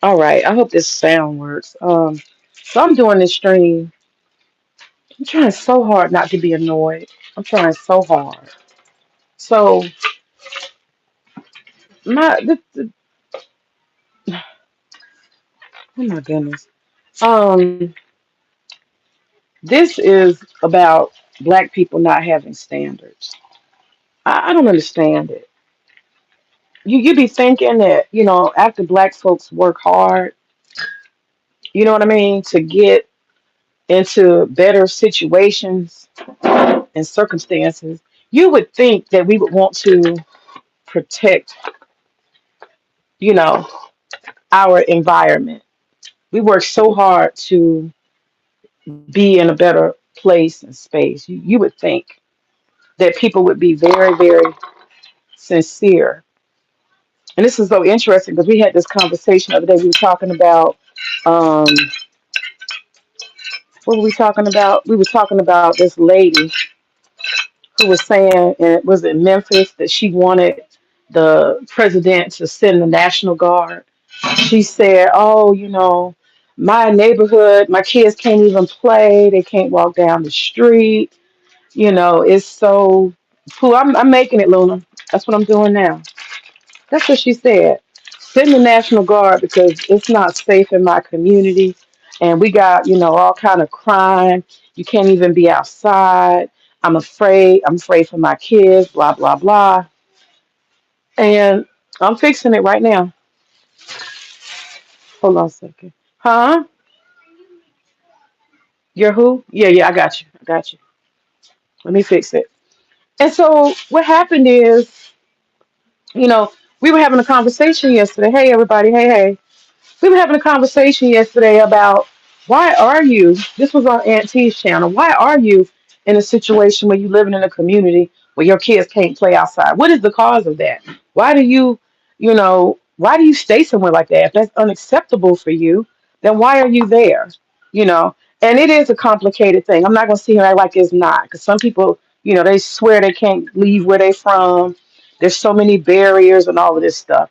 All right, I hope this sound works. So I'm doing this stream. I'm trying so hard not to be annoyed. I'm trying so hard. So my, oh my goodness. Um, this is about black people not having standards. I don't understand it. You be thinking that after black folks work hard, you know what I mean, to get into better situations and circumstances, you would think that we would want to protect, you know, our environment. We work so hard to be in a better place and space. You would think that people would be very, very sincere. And this is so interesting because we had this conversation the other day. We were talking about, um, what were we talking about? We were talking about this lady who was saying, and it was in Memphis, that she wanted the president to send the National Guard. She said, "Oh, my neighborhood, my kids can't even play. They can't walk down the street. It's so cool. I'm making it, Luna. That's what I'm doing now." That's what she said. Send the National Guard because it's not safe in my community, and we got all kind of crime. You can't even be outside. I'm afraid. I'm afraid for my kids. Blah blah blah. And I'm fixing it right now. Hold on a second. Huh? You're who? Yeah, yeah. I got you. I got you. Let me fix it. And so what happened is, you know, we were having a conversation yesterday. Hey, everybody. Hey, hey. We were having a conversation yesterday about why are you, this was on Aunt T's channel, why are you in a situation where you living in a community where your kids can't play outside? What is the cause of that? Why do why do you stay somewhere like that? If that's unacceptable for you, then why are you there? You know, and it is a complicated thing. I'm not going to sit here and act like it's not, because some people, they swear they can't leave where they're from. There's so many barriers and all of this stuff.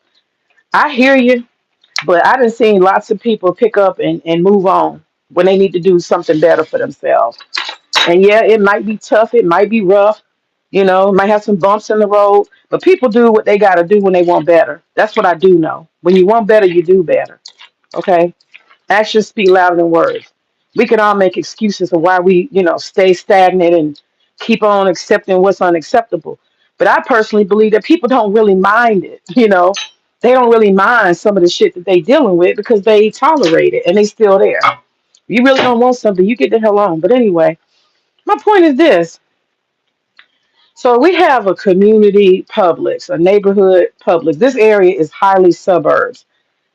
I hear you. But I done seen lots of people pick up and move on when they need to do something better for themselves. And yeah, it might be tough, it might be rough, might have some bumps in the road, but people do what they got to do when they want better. That's what I do know. When you want better, you do better. Okay? Actions speak louder than words. We can all make excuses of why we, stay stagnant and keep on accepting what's unacceptable. But I personally believe that people don't really mind it, They don't really mind some of the shit that they dealing with because they tolerate it and they still there. You really don't want something, you get the hell on. But anyway, my point is this. So we have a community Publix, a neighborhood Publix. This area is highly suburbs.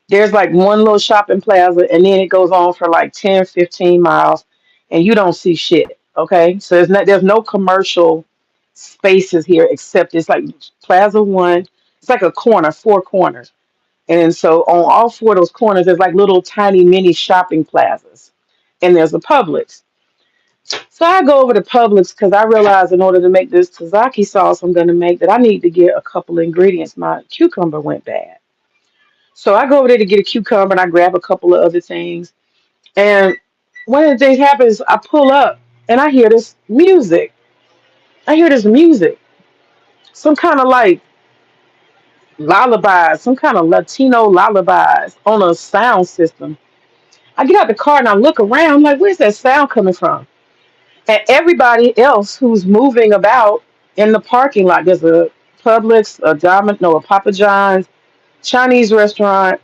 There's like one little shopping plaza and then it goes on for like 10, 15 miles and you don't see shit. Okay. So there's no commercial spaces here except it's like Plaza One. It's like a corner, four corners. And so on all four of those corners, there's like little tiny mini shopping plazas. And there's a Publix. So I go over to Publix because I realize in order to make this Tazaki sauce I'm going to make that I need to get a couple of ingredients. My cucumber went bad. So I go over there to get a cucumber and I grab a couple of other things. And one of the things happens, I pull up and I hear this music. I hear this music. Some kind of like lullabies, some kind of Latino lullabies on a sound system. I get out the car and I look around, like, where's that sound coming from? And everybody else who's moving about in the parking lot, there's a Publix, a Domino, a Papa John's, Chinese restaurant,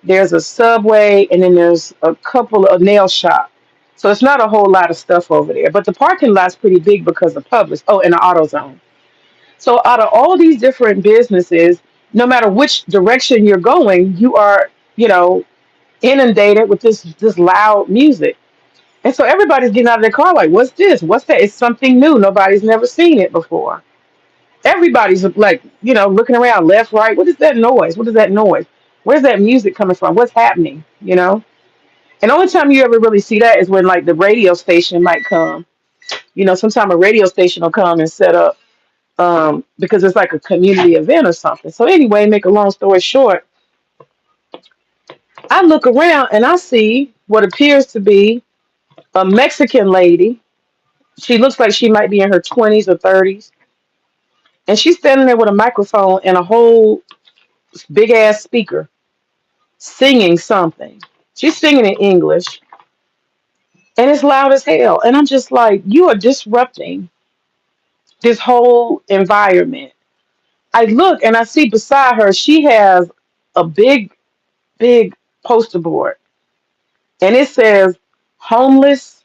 there's a Subway, and then there's a couple of nail shop. So it's not a whole lot of stuff over there. But the parking lot's pretty big because of Publix. Oh, and the AutoZone. So out of all these different businesses, no matter which direction you're going, you are, inundated with this loud music. And so everybody's getting out of their car like, what's this? What's that? It's something new. Nobody's never seen it before. Everybody's like, looking around left, right. What is that noise? What is that noise? Where's that music coming from? What's happening? And the only time you ever really see that is when like the radio station might come. Sometime a radio station will come and set up because it's like a community event or something. So anyway, make a long story short, I look around and I see what appears to be a Mexican lady. She looks like she might be in her 20s or 30s. And she's standing there with a microphone and a whole big ass speaker singing something. She's singing in English and it's loud as hell. And I'm just like, you are disrupting this whole environment. I look and I see beside her, she has a big poster board and it says, homeless,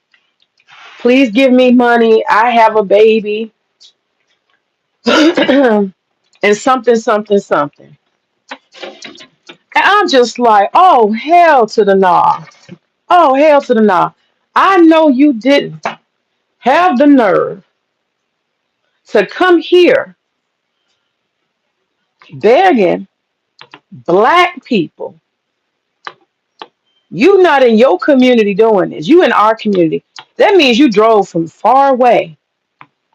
please give me money. I have a baby. And something. And I'm just like, oh, hell to the nah. Oh, hell to the nah. I know you didn't have the nerve to come here begging black people. You not in your community doing this. You in our community. That means you drove from far away.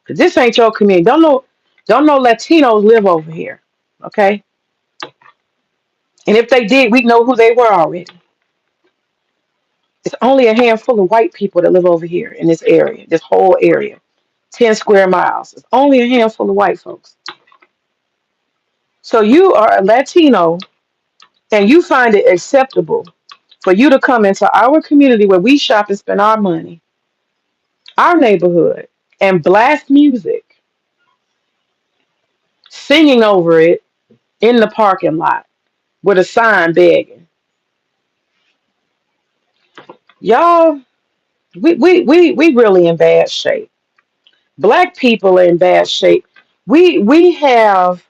Cause this ain't your community. Don't know Latinos live over here. Okay? And if they did, we know who they were already. It's only a handful of white people that live over here in this area, this whole area. 10 square miles. It's only a handful of white folks. So you are a Latino and you find it acceptable for you to come into our community where we shop and spend our money, our neighborhood, and blast music, singing over it in the parking lot with a sign begging. Y'all, we really in bad shape. Black people are in bad shape. We have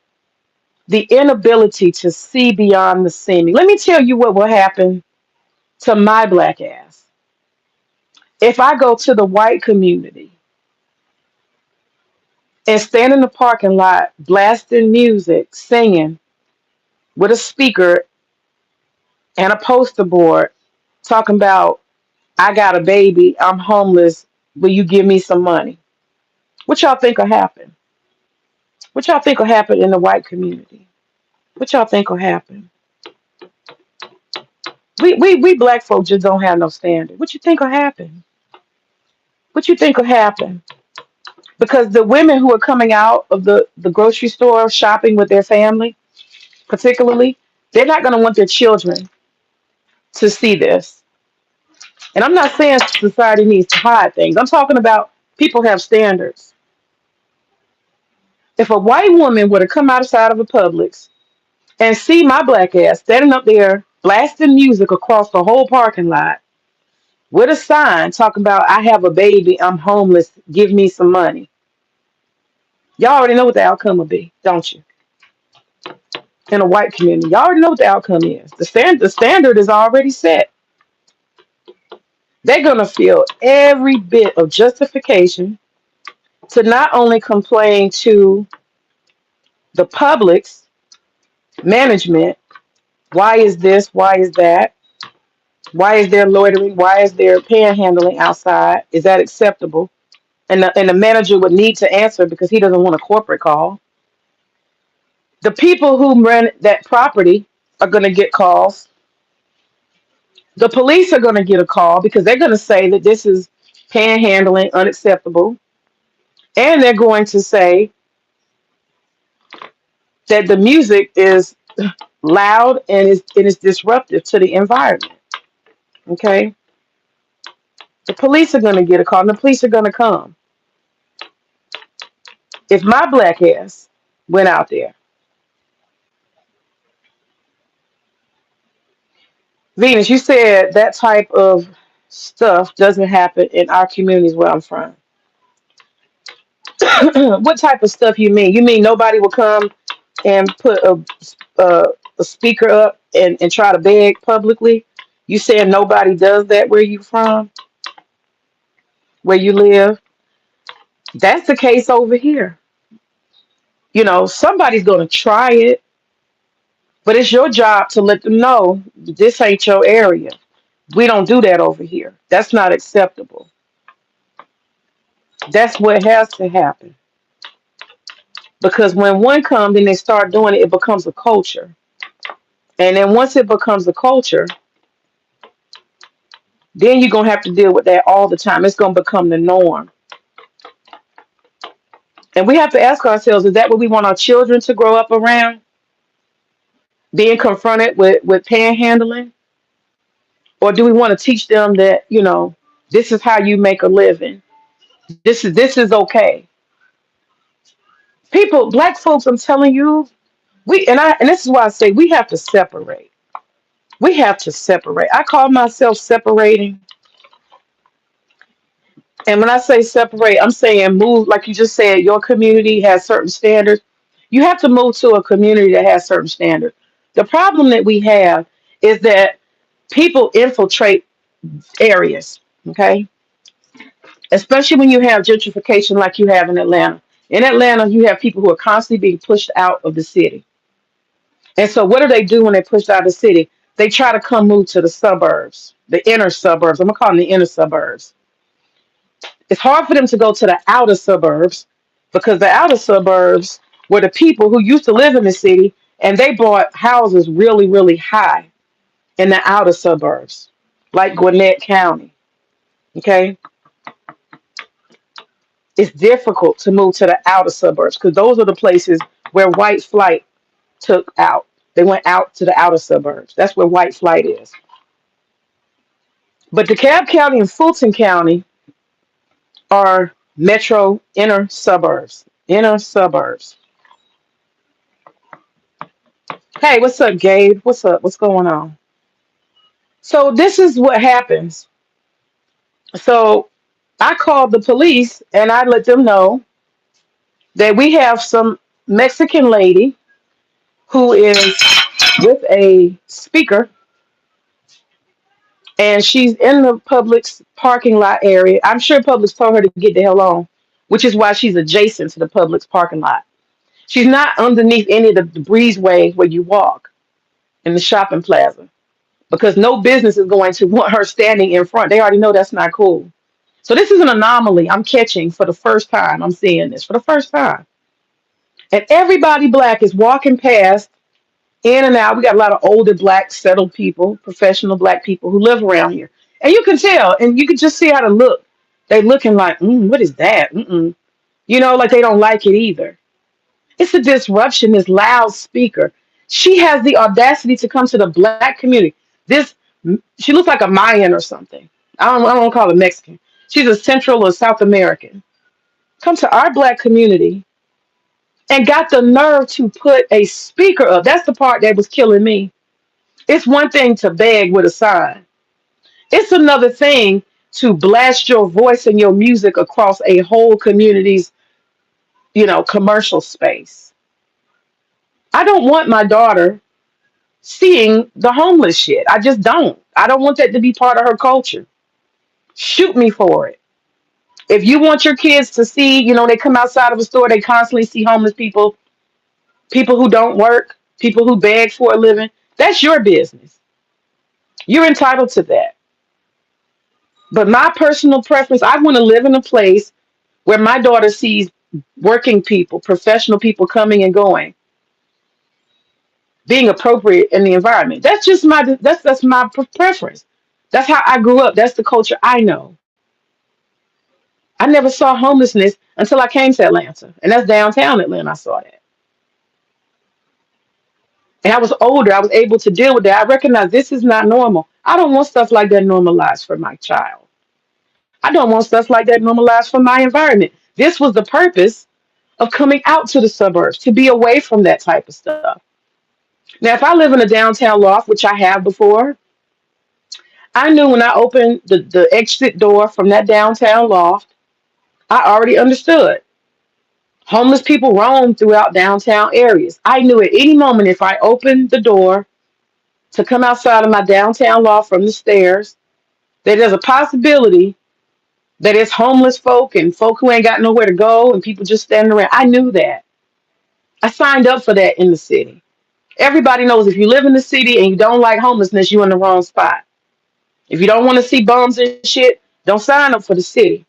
the inability to see beyond the seeming. Let me tell you what will happen to my black ass if I go to the white community and stand in the parking lot blasting music, singing with a speaker and a poster board talking about, I got a baby, I'm homeless, will you give me some money? What y'all think will happen? What y'all think will happen in the white community? What y'all think will happen? We black folk just don't have no standard. What you think will happen? What you think will happen? Because the women who are coming out of the grocery store shopping with their family, particularly, they're not going to want their children to see this. And I'm not saying society needs to hide things. I'm talking about people have standards. If a white woman were to come outside of a Publix and see my black ass standing up there blasting music across the whole parking lot with a sign talking about, I have a baby, I'm homeless, give me some money. Y'all already know what the outcome will be, don't you? In a white community, y'all already know what the outcome is. The standard is already set. They're gonna feel every bit of justification to not only complain to the public's management, why is this, why is that, why is there loitering, why is there panhandling outside? Is that acceptable? And the manager would need to answer because he doesn't want a corporate call. The people who rent that property are going to get calls. The police are going to get a call because they're going to say that this is panhandling, unacceptable. And they're going to say that the music is loud and is disruptive to the environment. Okay? The police are going to get a call and the police are going to come. If my black ass went out there, Venus, you said that type of stuff doesn't happen in our communities where I'm from. What type of stuff you mean? You mean nobody will come and put a, a speaker up and try to beg publicly? You saying nobody does that where you from, where you live? That's the case over here. Somebody's going to try it, but it's your job to let them know this ain't your area. We don't do that over here. That's not acceptable. That's what has to happen. Because when one comes and they start doing it, it becomes a culture. And then once it becomes a culture, then you're gonna have to deal with that all the time. It's gonna become the norm. And we have to ask ourselves, is that what we want our children to grow up around? Being confronted with panhandling? Or do we want to teach them that, this is how you make a living? This is okay. People, black folks, I'm telling you, and this is why I say we have to separate. We have to separate. I call myself separating. And when I say separate, I'm saying move, like you just said, your community has certain standards. You have to move to a community that has certain standards. The problem that we have is that people infiltrate areas, okay? Especially when you have gentrification like you have in Atlanta. In Atlanta, you have people who are constantly being pushed out of the city. And so, what do they do when they push out of the city? They try to come move to the suburbs, the inner suburbs. I'm going to call them the inner suburbs. It's hard for them to go to the outer suburbs because the outer suburbs were the people who used to live in the city and they bought houses really, really high in the outer suburbs, like Gwinnett County. Okay. It's difficult to move to the outer suburbs because those are the places where white flight took out. They went out to the outer suburbs. That's where white flight is. But DeKalb County and Fulton County are metro inner suburbs. Inner suburbs. Hey, what's up, Gabe? What's up? What's going on? So this is what happens. So I called the police and I let them know that we have some Mexican lady who is with a speaker and she's in the Publix parking lot area. I'm sure Publix told her to get the hell on, which is why she's adjacent to the Publix parking lot. She's not underneath any of the breezeway where you walk in the shopping plaza because no business is going to want her standing in front. They already know that's not cool. So this is an anomaly I'm catching for the first time. I'm seeing this for the first time. And everybody black is walking past in and out. We got a lot of older black settled people, professional black people who live around here. And you can tell, and you can just see how they look. They looking like, what is that? Mm-mm. Like they don't like it either. It's a disruption, this loud speaker. She has the audacity to come to the black community. This she looks like a Mayan or something. I don't want to call her Mexican. She's a Central or South American. Come to our black community and got the nerve to put a speaker up. That's the part that was killing me. It's one thing to beg with a sign. It's another thing to blast your voice and your music across a whole community's, commercial space. I don't want my daughter seeing the homeless shit. I just don't. I don't want that to be part of her culture. Shoot me for it. If you want your kids to see, they come outside of a store, they constantly see homeless people, people who don't work, people who beg for a living, that's your business. You're entitled to that. But my personal preference, I want to live in a place where my daughter sees working people, professional people coming and going, being appropriate in the environment. That's my preference. That's how I grew up. That's the culture I know. I never saw homelessness until I came to Atlanta, and that's downtown Atlanta. I saw that, and I was older. I was able to deal with that. I recognize this is not normal. I don't want stuff like that normalized for my child. I don't want stuff like that normalized for my environment. This was the purpose of coming out to the suburbs to be away from that type of stuff. Now, if I live in a downtown loft, which I have before, I knew when I opened the exit door from that downtown loft, I already understood. Homeless people roam throughout downtown areas. I knew at any moment if I opened the door to come outside of my downtown loft from the stairs, that there's a possibility that it's homeless folk and folk who ain't got nowhere to go and people just standing around. I knew that. I signed up for that in the city. Everybody knows if you live in the city and you don't like homelessness, you're in the wrong spot. If you don't want to see bums and shit, don't sign up for the city.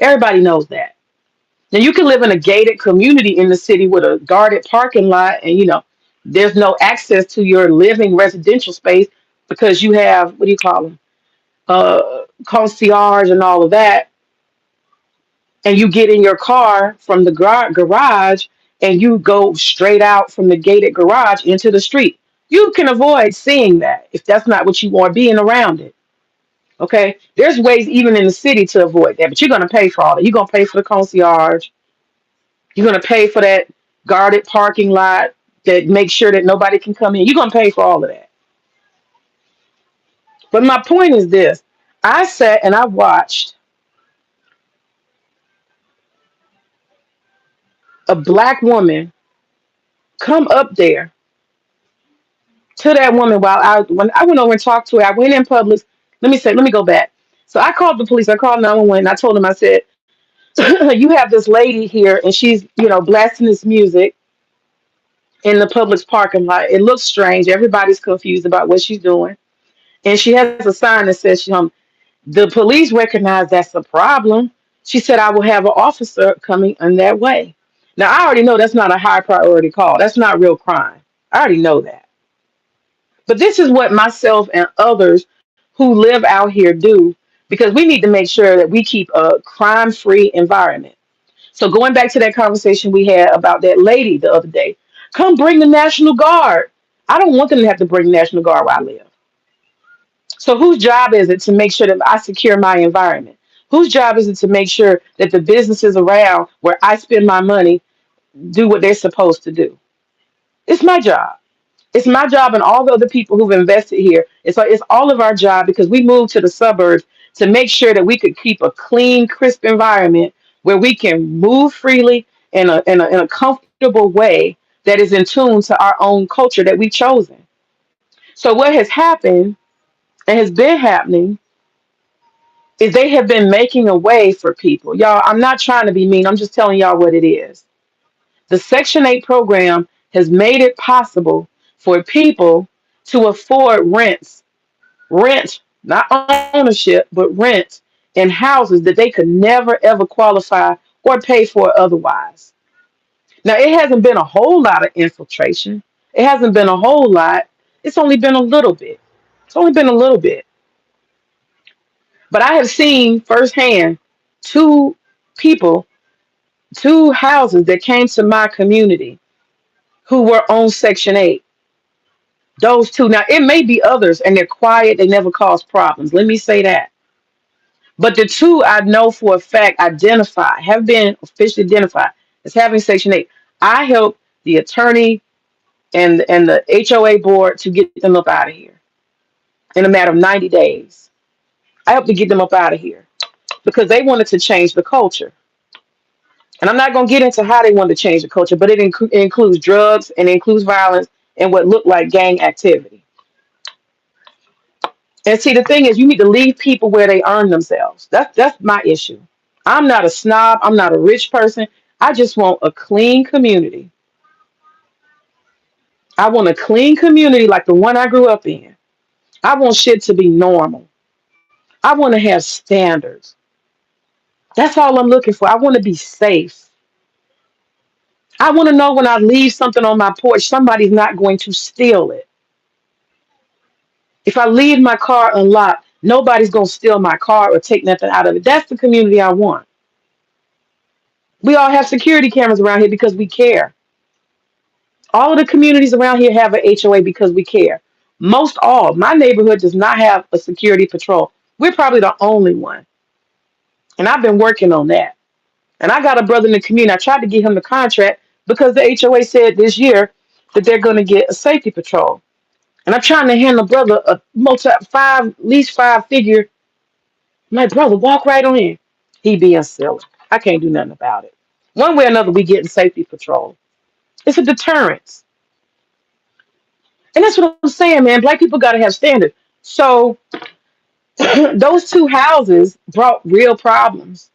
Everybody knows that. Now you can live in a gated community in the city with a guarded parking lot and there's no access to your living residential space because you have what do you call them? concierge and all of that, and you get in your car from the garage and you go straight out from the gated garage into the street. You can avoid seeing that if that's not what you want, being around it. Okay, there's ways even in the city to avoid that, but you're going to pay for all that. You're going to pay for the concierge. You're going to pay for that guarded parking lot that makes sure that nobody can come in. You're going to pay for all of that. But my point is this: I sat and I watched a black woman come up there to that woman while when I went over and talked to her. I went in public. Let me go back. So I called the police. I called 911 and I told them, I said, you have this lady here and she's, blasting this music in the public's parking lot. It looks strange. Everybody's confused about what she's doing. And she has a sign that says, the police recognize that's a problem. She said, I will have an officer coming on that way. Now, I already know that's not a high priority call. That's not real crime. I already know that. But this is what myself and others who live out here do, because we need to make sure that we keep a crime free environment. So, going back to that conversation we had about that lady the other day, come bring the National Guard. I don't want them to have to bring the National Guard where I live. So whose job is it to make sure that I secure my environment? Whose job is it to make sure that the businesses around where I spend my money do what they're supposed to do? It's my job. It's my job and all the other people who've invested here. It's all of our job, because we moved to the suburbs to make sure that we could keep a clean, crisp environment where we can move freely in a comfortable way that is in tune to our own culture that we've chosen. So what has happened and has been happening is they have been making a way for people. Y'all, I'm not trying to be mean. I'm just telling y'all what it is. The Section 8 program has made it possible for people to afford rent, not ownership, but rent in houses that they could never ever qualify or pay for otherwise. Now, it hasn't been a whole lot of infiltration. It hasn't been a whole lot. It's only been a little bit. It's only been a little bit. But I have seen firsthand two people, two houses that came to my community who were on Section 8. Those two. Now, it may be others and they're quiet, they never cause problems. Let me say that. But the two I know for a fact have been officially identified as having Section 8. I helped the attorney and the HOA board to get them up out of here in a matter of 90 days. I helped to get them up out of here because they wanted to change the culture. And I'm not going to get into how they wanted to change the culture, but it includes drugs and it includes violence and what looked like gang activity. And see, the thing is, you need to leave people where they earn themselves. That's my issue. I'm not a snob. I'm not a rich person. I just want a clean community. I want a clean community like the one I grew up in. I want shit to be normal. I want to have standards. That's all I'm looking for. I want to be safe. I want to know when I leave something on my porch, somebody's not going to steal it. If I leave my car unlocked, nobody's going to steal my car or take nothing out of it. That's the community I want. We all have security cameras around here because we care. All of the communities around here have an HOA because we care. Most all. My neighborhood does not have a security patrol. We're probably the only one. And I've been working on that. And I got a brother in the community. I tried to get him the contract because the HOA said this year that they're going to get a safety patrol. And I'm trying to hand the brother a at least five figure. My brother, walk right on in. He being silly. I can't do nothing about it. One way or another, we getting safety patrol. It's a deterrence. And that's what I'm saying, man. Black people got to have standards. So those two houses brought real problems.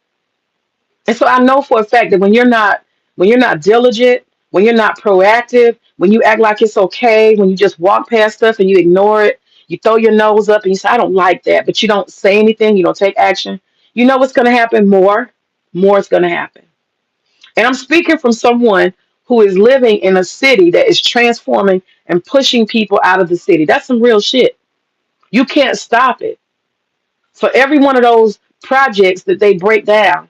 And so I know for a fact that when you're not diligent, when you're not proactive, when you act like it's okay, when you just walk past stuff and you ignore it, you throw your nose up and you say, I don't like that, but you don't say anything, you don't take action, you know what's going to happen? More is going to happen. And I'm speaking from someone who is living in a city that is transforming and pushing people out of the city. That's some real shit. You can't stop it. For every one of those projects that they break down,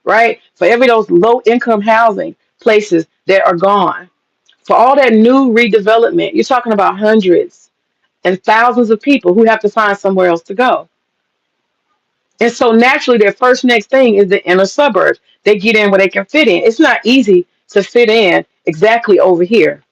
right? For every those low income housing places that are gone, for all that new redevelopment, you're talking about hundreds and thousands of people who have to find somewhere else to go. And so naturally, their first next thing is the inner suburbs. They get in where they can fit in. It's not easy to fit in exactly over here,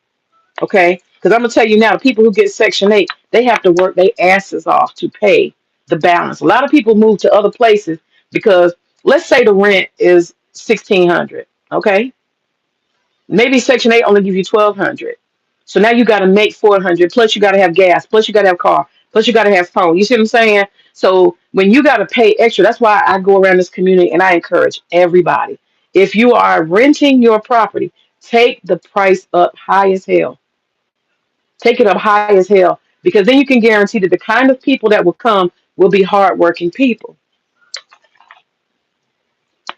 okay? Because I'm gonna tell you now, the people who get Section 8, they have to work their asses off to pay the balance. A lot of people move to other places because let's say the rent is 1,600, okay? Maybe Section 8 only give you 1,200. So now you got to make 400. Plus you got to have gas. Plus you got to have car. Plus you got to have phone. You see what I'm saying? So when you got to pay extra, that's why I go around this community and I encourage everybody. If you are renting your property, take the price up high as hell. Take it up high as hell because then you can guarantee that the kind of people that will come will be hardworking people.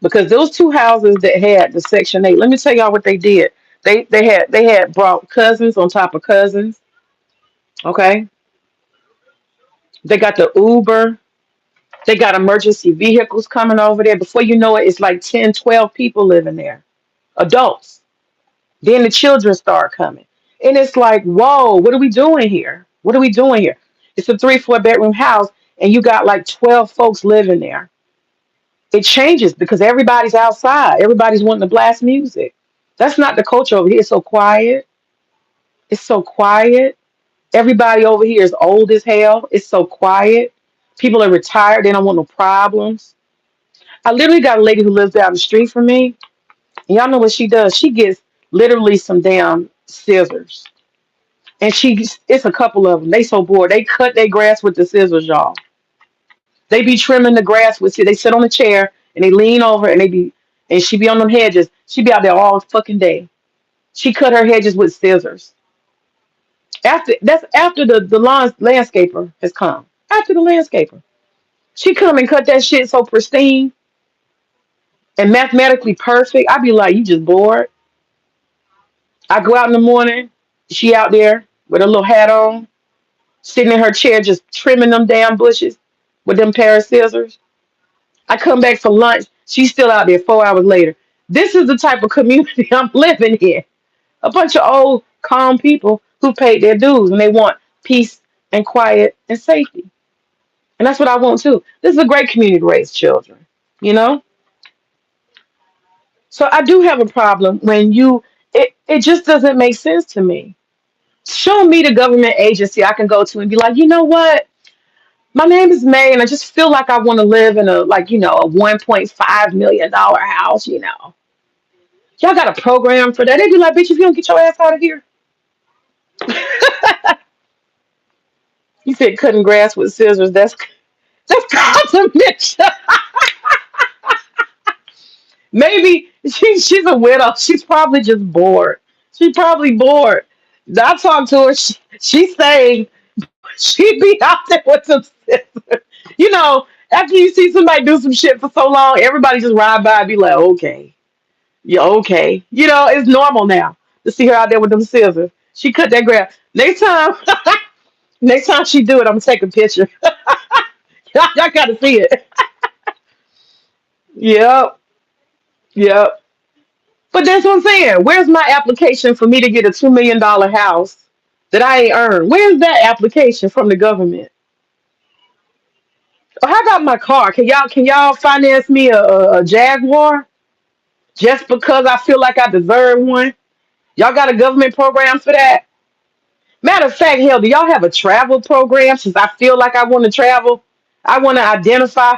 Because those two houses that had the Section 8, let me tell y'all what they did. They had brought cousins on top of cousins. Okay, they got the Uber. They got emergency vehicles coming over there. Before you know it, it's like 10, 12 people living there, adults. Then the children start coming, and it's like, whoa, what are we doing here? What are we doing here? It's a 3, 4 bedroom house, and you got like 12 folks living there. It changes because everybody's outside. Everybody's wanting to blast music. That's not the culture over here. It's so quiet. It's so quiet. Everybody over here is old as hell. It's so quiet. People are retired. They don't want no problems. I literally got a lady who lives down the street from me. And y'all know what she does? She gets literally some damn scissors. And it's a couple of them. They so bored. They cut their grass with the scissors, y'all. They be trimming the grass with you. They sit on a chair and they lean over and she be on them hedges. She be out there all fucking day. She cut her hedges with scissors. After the landscaper has come. After the landscaper. She come and cut that shit so pristine and mathematically perfect. I be like, you just bored. I go out in the morning. She out there with a little hat on, sitting in her chair, just trimming them damn bushes with them pair of scissors. I come back for lunch. She's still out there 4 hours later. This is the type of community I'm living in. A bunch of old, calm people who paid their dues and they want peace and quiet and safety. And that's what I want too. This is a great community to raise children, you know? So I do have a problem when it just doesn't make sense to me. Show me the government agency I can go to and be like, you know what? My name is May and I just feel like I want to live in a a $1.5 million house, you know. Y'all got a program for that. They'd be like, bitch, if you don't get your ass out of here. You said cutting grass with scissors. That's condemnation. Maybe she's a widow. She's probably just bored. She's probably bored. I talked to her. She's saying she'd be out there with some scissors. You know, after you see somebody do some shit for so long, everybody just ride by and be like, okay, yeah, okay. You know, it's normal now to see her out there with them scissors. She cut that grass. Next time she do it, I'm gonna take a picture. Y'all gotta see it. Yep, yep. But that's what I'm saying. Where's my application for me to get a $2 million house that I ain't earned? Where's that application from the government? Or how about my car? Can y'all finance me a Jaguar just because I feel like I deserve one? Y'all got a government program for that? Matter of fact, hell, do y'all have a travel program? Since I feel like I want to travel, I want to identify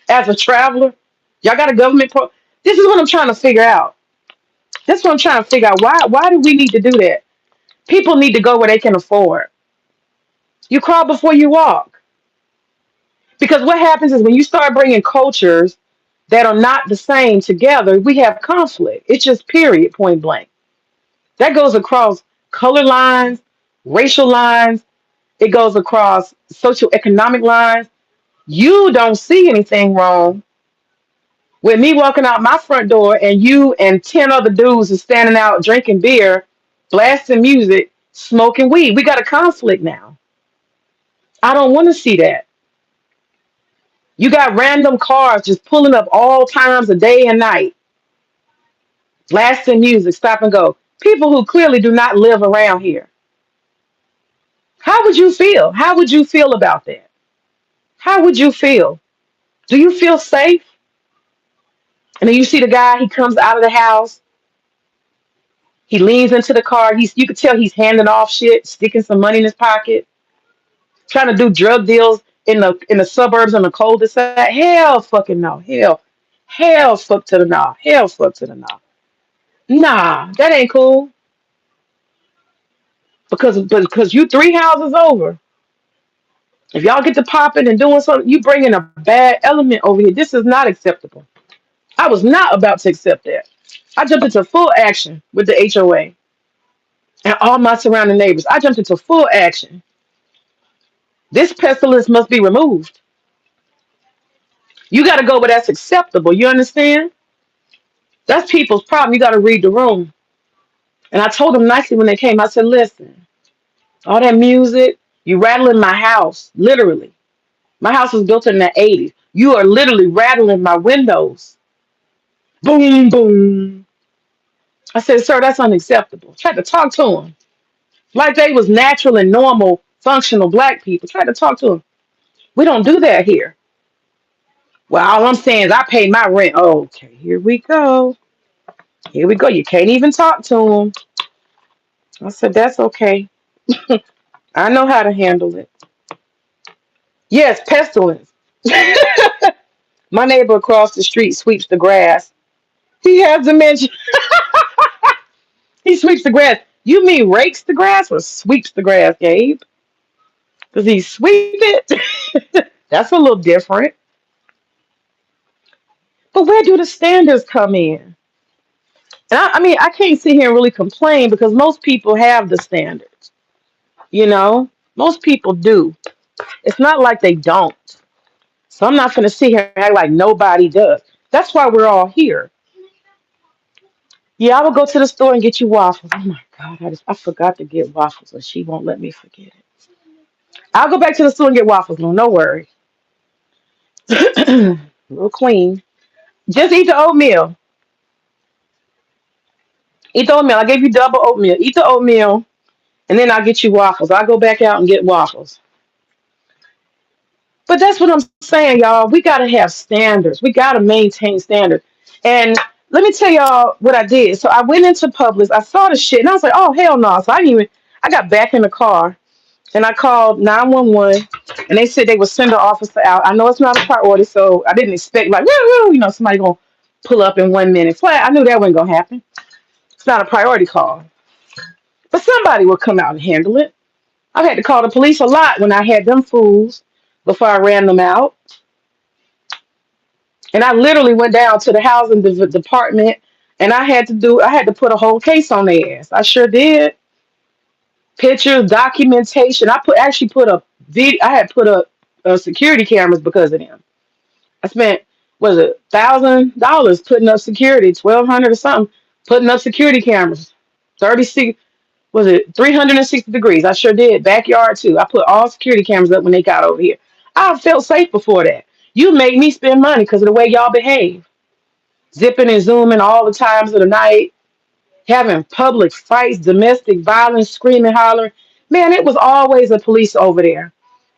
as a traveler. Y'all got a government pro? This is what I'm trying to figure out. That's what I'm trying to figure out. Why do we need to do that? People need to go where they can afford. You crawl before you walk. Because what happens is when you start bringing cultures that are not the same together, we have conflict. It's just period, point blank. That goes across color lines, racial lines, it goes across socioeconomic lines. You don't see anything wrong with me walking out my front door and you and 10 other dudes are standing out drinking beer, blasting music, smoking weed. We got a conflict now. I don't want to see that. You got random cars just pulling up all times of day and night, blasting music, stop and go. People who clearly do not live around here. How would you feel? How would you feel about that? How would you feel? Do you feel safe? And then you see the guy, he comes out of the house, he leans into the car, you could tell he's handing off shit, sticking some money in his pocket, trying to do drug deals in the suburbs on the cul-de-sac. Hell fucking no. Hell fuck to the no. Hell fuck to the no. Nah, that ain't cool. Because you three houses over. If y'all get to popping and doing something, you bringing a bad element over here. This is not acceptable. I was not about to accept that. I jumped into full action with the HOA and all my surrounding neighbors. I jumped into full action. This pestilence must be removed. You got to go where that's acceptable. You understand? That's people's problem. You got to read the room. And I told them nicely when they came, I said, listen, all that music, you rattling my house, literally. My house was built in the 80s. You are literally rattling my windows. Boom, boom. I said, sir, that's unacceptable. Tried to talk to them like they was natural and normal, functional black people. Tried to talk to them. We don't do that here. Well, all I'm saying is I pay my rent. Oh, okay, here we go. Here we go. You can't even talk to them. I said, that's okay. I know how to handle it. Yes, pestilence. My neighbor across the street sweeps the grass. He has dementia. He sweeps the grass. You mean rakes the grass or sweeps the grass, Gabe? Does he sweep it? That's a little different. But where do the standards come in? And I mean, I can't sit here and really complain because most people have the standards. You know, most people do. It's not like they don't. So I'm not going to sit here and act like nobody does. That's why we're all here. Yeah, I will go to the store and get you waffles. Oh my God, I forgot to get waffles, and she won't let me forget it. I'll go back to the store and get waffles. No, no worry. Little queen. Just eat the oatmeal. Eat the oatmeal. I gave you double oatmeal. Eat the oatmeal, and then I'll get you waffles. I'll go back out and get waffles. But that's what I'm saying, y'all. We got to have standards. We got to maintain standards. And let me tell y'all what I did. So I went into Publix. I saw the shit, and I was like, oh, hell no. So I didn't even, I got back in the car, and I called 911, and they said they would send an officer out. I know it's not a priority, so I didn't expect, like, woo, woo, somebody going to pull up in 1 minute. Flat, I knew that wasn't going to happen. It's not a priority call. But somebody will come out and handle it. I've had to call the police a lot when I had them fools before I ran them out. And I literally went down to the housing department and I had to put a whole case on their ass. I sure did. Pictures, documentation. Actually put a video. I had put up security cameras because of them. I spent, was it $1,000 putting up security, 1,200 or something, putting up security cameras. 36, was it 360 degrees? I sure did. Backyard too. I put all security cameras up when they got over here. I felt safe before that. You made me spend money because of the way y'all behave. Zipping and zooming all the times of the night, having public fights, domestic violence, screaming, hollering. Man, it was always the police over there.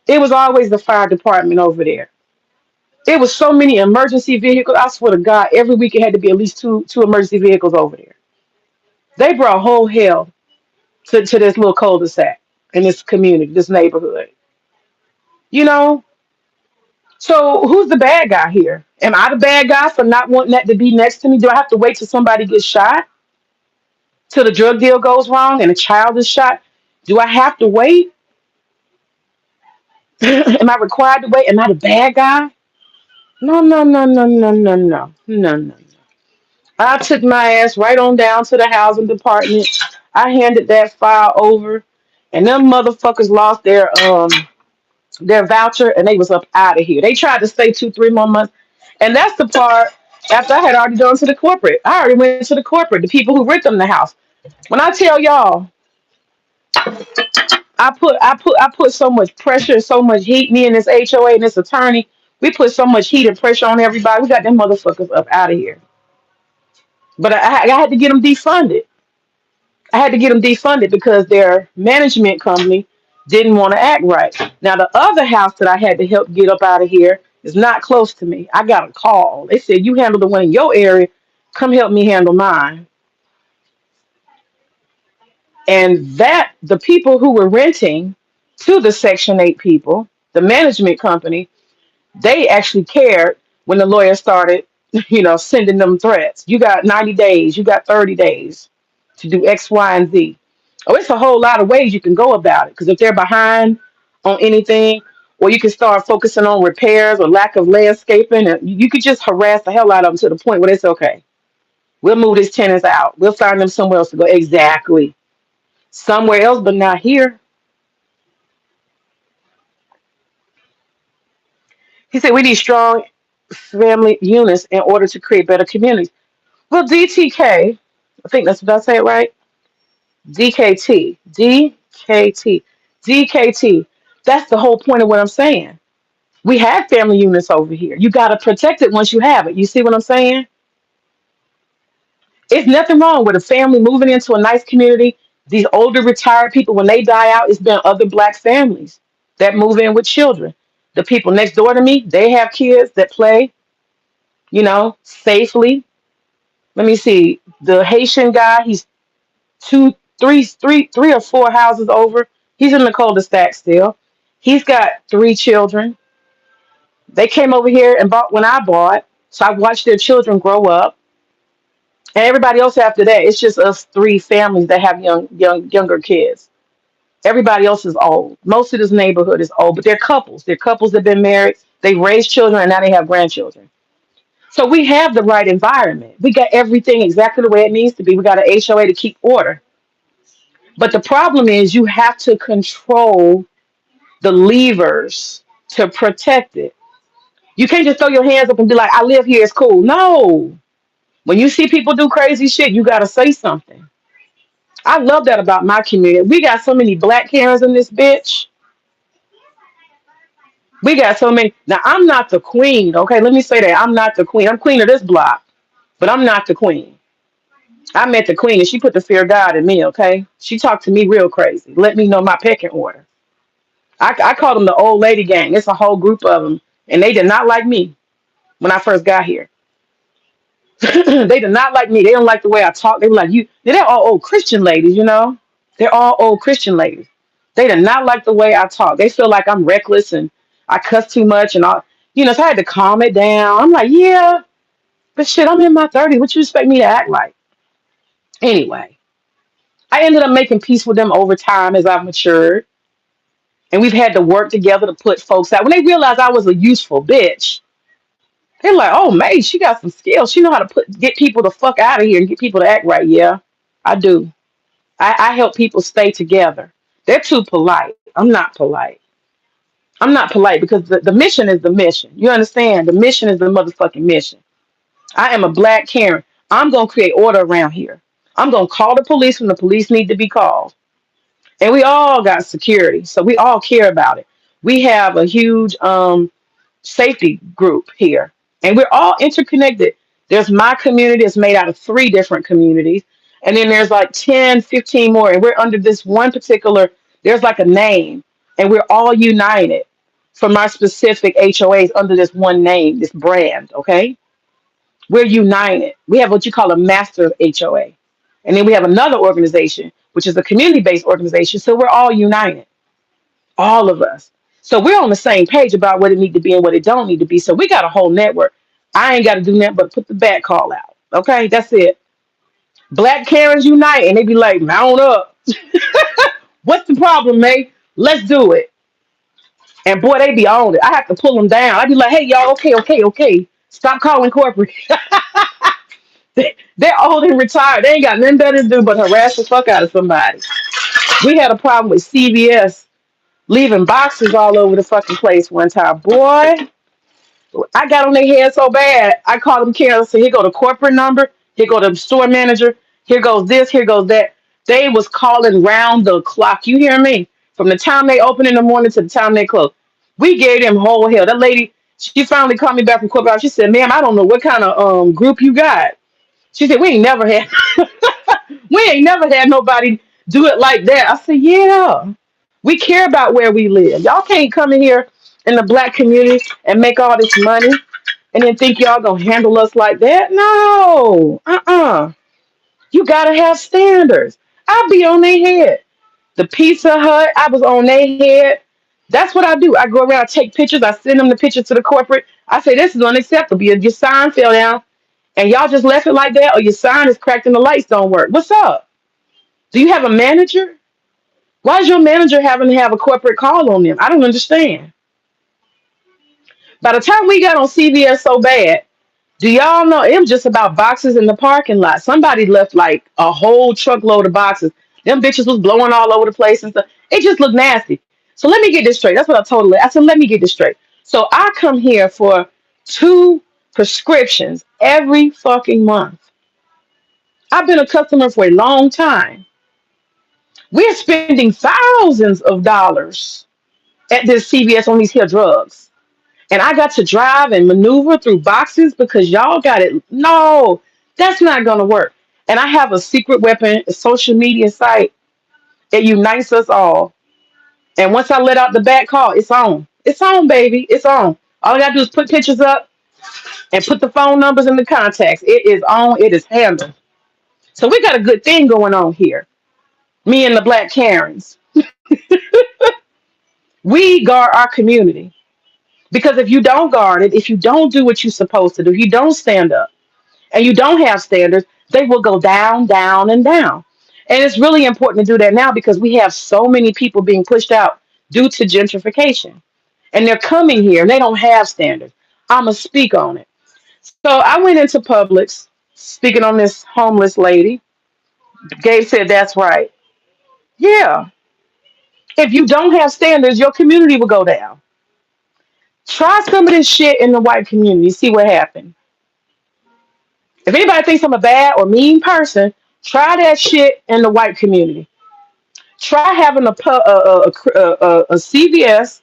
It was always the fire department over there. It was so many emergency vehicles. I swear to God, every week it had to be at least two emergency vehicles over there. They brought whole hell to this little cul-de-sac in this community, this neighborhood. You know? So who's the bad guy here? Am I the bad guy for not wanting that to be next to me? Do I have to wait till somebody gets shot? Till the drug deal goes wrong and a child is shot? Do I have to wait? Am I required to wait? Am I the bad guy? No, no, no, no, no, no, no, no, no. I took my ass right on down to the housing department. I handed that file over, and them motherfuckers lost their voucher and they was up out of here. They tried to stay 2, 3 more months. And that's the part after I had already gone to the corporate. I already went to the corporate, the people who rent them the house. When I tell y'all, I put so much pressure and so much heat, me and this HOA and this attorney, We put so much heat and pressure on everybody. We got them motherfuckers up out of here. But I had to get them defunded. I had to get them defunded because their management company didn't want to act right. Now, the other house that I had to help get up out of here is not close to me. I got a call. They said, "You handle the one in your area. Come help me handle mine." And that the people who were renting to the Section 8 people, the management company, they actually cared when the lawyer started, sending them threats. You got 90 days, you got 30 days to do X, Y, and Z. Oh, it's a whole lot of ways you can go about it. Because if they're behind on anything, or you can start focusing on repairs or lack of landscaping, and you could just harass the hell out of them to the point where it's okay. We'll move these tenants out. We'll find them somewhere else to go. Exactly. Somewhere else, but not here. He said we need strong family units in order to create better communities. Well, DTK, I think that's, did I say it right? DKT, DKT, DKT. That's the whole point of what I'm saying. We have family units over here. You got to protect it once you have it. You see what I'm saying? It's nothing wrong with a family moving into a nice community. These older retired people, when they die out, it's been other black families that move in with children. The people next door to me, they have kids that play, safely. Let me see. The Haitian guy, he's three or four houses over. He's in the cul-de-sac still. He's got three children. They came over here and bought when I bought. So I watched their children grow up. And everybody else after that, it's just us three families that have younger kids. Everybody else is old. Most of this neighborhood is old, but they're couples. They're couples that have been married. They raised children and now they have grandchildren. So we have the right environment. We got everything exactly the way it needs to be. We got an HOA to keep order. But the problem is you have to control the levers to protect it. You can't just throw your hands up and be like, I live here, it's cool. No. When you see people do crazy shit, you got to say something. I love that about my community. We got so many black Karens in this bitch. We got so many. Now, I'm not the queen, okay? Let me say that. I'm not the queen. I'm queen of this block, but I'm not the queen. I met the queen and she put the fear of God in me, okay? She talked to me real crazy. Let me know my pecking order. I called them the old lady gang. It's a whole group of them. And they did not like me when I first got here. They did not like me. They don't like the way I talk. They were like, you. They're all old Christian ladies. They're all old Christian ladies. They did not like the way I talk. They feel like I'm reckless and I cuss too much and all. So I had to calm it down. I'm like, yeah, but shit, I'm in my 30s. What you expect me to act like? Anyway, I ended up making peace with them over time as I've matured. And we've had to work together to put folks out. When they realized I was a useful bitch, they're like, oh, May, she got some skills. She know how to get people the fuck out of here and get people to act right. Yeah, I do. I help people stay together. They're too polite. I'm not polite. I'm not polite because the mission is the mission. You understand? The mission is the motherfucking mission. I am a black Karen. I'm going to create order around here. I'm going to call the police when the police need to be called. And we all got security. So we all care about it. We have a huge safety group here. And we're all interconnected. There's my community that's made out of three different communities. And then there's like 10, 15 more. And we're under this one particular, there's like a name. And we're all united from our specific HOAs under this one name, this brand. Okay. We're united. We have what you call a master HOA. And then we have another organization, which is a community based organization. So we're all united. All of us. So we're on the same page about what it need to be and what it don't need to be. So we got a whole network. I ain't got to do nothing but put the bat call out. Okay, that's it. Black Karens unite, and they be like, mount up. What's the problem, mate? Let's do it. And boy, they be on it. I have to pull them down. I be like, hey, y'all, okay. Stop calling corporate. They're old and retired. They ain't got nothing better to do but harass the fuck out of somebody. We had a problem with CVS leaving boxes all over the fucking place one time. Boy, I got on their head so bad. I called them Karen. So here go the corporate number. Here go the store manager. Here goes this. Here goes that. They was calling round the clock. You hear me? From the time they open in the morning to the time they close. We gave them whole hell. That lady, She finally called me back from corporate. She said, "Ma'am, I don't know what kind of group you got." She said, we ain't never had nobody do it like that. I said, "Yeah, we care about where we live. Y'all can't come in here in the black community and make all this money and then think y'all gonna handle us like that. No, You gotta have standards. I'll be on their head. The Pizza Hut, I was on their head. That's what I do. I go around, take pictures. I send them the pictures to the corporate. I say, this is unacceptable. Your sign fell down and y'all just left it like that, or your sign is cracked and the lights don't work. What's up? Do you have a manager? Why is your manager having to have a corporate call on them? I don't understand. By the time we got on CVS so bad, do y'all know it was just about boxes in the parking lot? Somebody left like a whole truckload of boxes. Them bitches was blowing all over the place and stuff. It just looked nasty. So let me get this straight. That's what I told her. I said, let me get this straight. So I come here for 2 prescriptions every fucking month. I've been a customer for a long time. We're spending thousands of dollars at this CVS on these here drugs. And I got to drive and maneuver through boxes because y'all got it. No, that's not going to work. And I have a secret weapon, a social media site. It unites us all. And once I let out the back call, it's on. It's on, baby. It's on. All I got to do is put pictures up and put the phone numbers in the contacts. It is on. It is handled. So we got a good thing going on here. Me and the Black Karens. We guard our community. Because if you don't guard it, if you don't do what you're supposed to do, if you don't stand up, and you don't have standards, they will go down, down, and down. And it's really important to do that now because we have so many people being pushed out due to gentrification. And they're coming here and they don't have standards. I'm going to speak on it. So I went into Publix speaking on this homeless lady. Gabe said, that's right. Yeah. If you don't have standards, your community will go down. Try some of this shit in the white community. See what happens. If anybody thinks I'm a bad or mean person, try that shit in the white community. Try having a CVS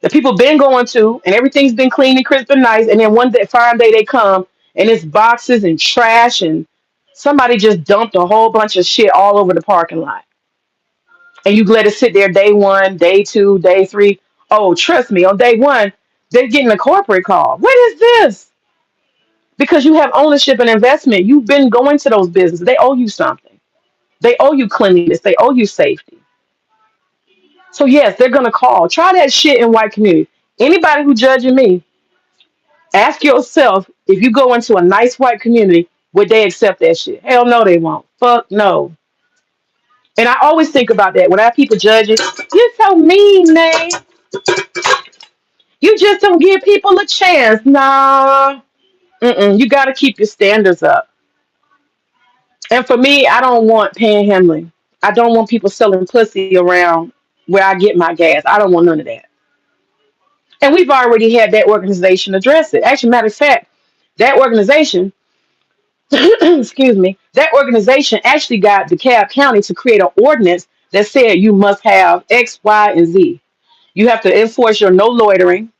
that people been going to, and everything's been clean and crisp and nice, and then one day, fine day, they come and it's boxes and trash, and somebody just dumped a whole bunch of shit all over the parking lot, and you let it sit there day one, day two, day three. Oh, trust me, on day one, they're getting a corporate call. What is this? Because you have ownership and investment. You've been going to those businesses. They owe you something. They owe you cleanliness. They owe you safety. So yes, they're gonna call. Try that shit in white community. Anybody who judging me, ask yourself if you go into a nice white community, would they accept that shit? Hell no, they won't. Fuck no. And I always think about that when I have people judging. You're so mean, man. You just don't give people a chance. Nah. You got to keep your standards up. And for me, I don't want panhandling. I don't want people selling pussy around where I get my gas. I don't want none of that. And we've already had that organization address it. Actually, matter of fact, that organization, excuse me, that organization actually got DeKalb County to create an ordinance that said you must have X, Y, and Z. You have to enforce your no loitering.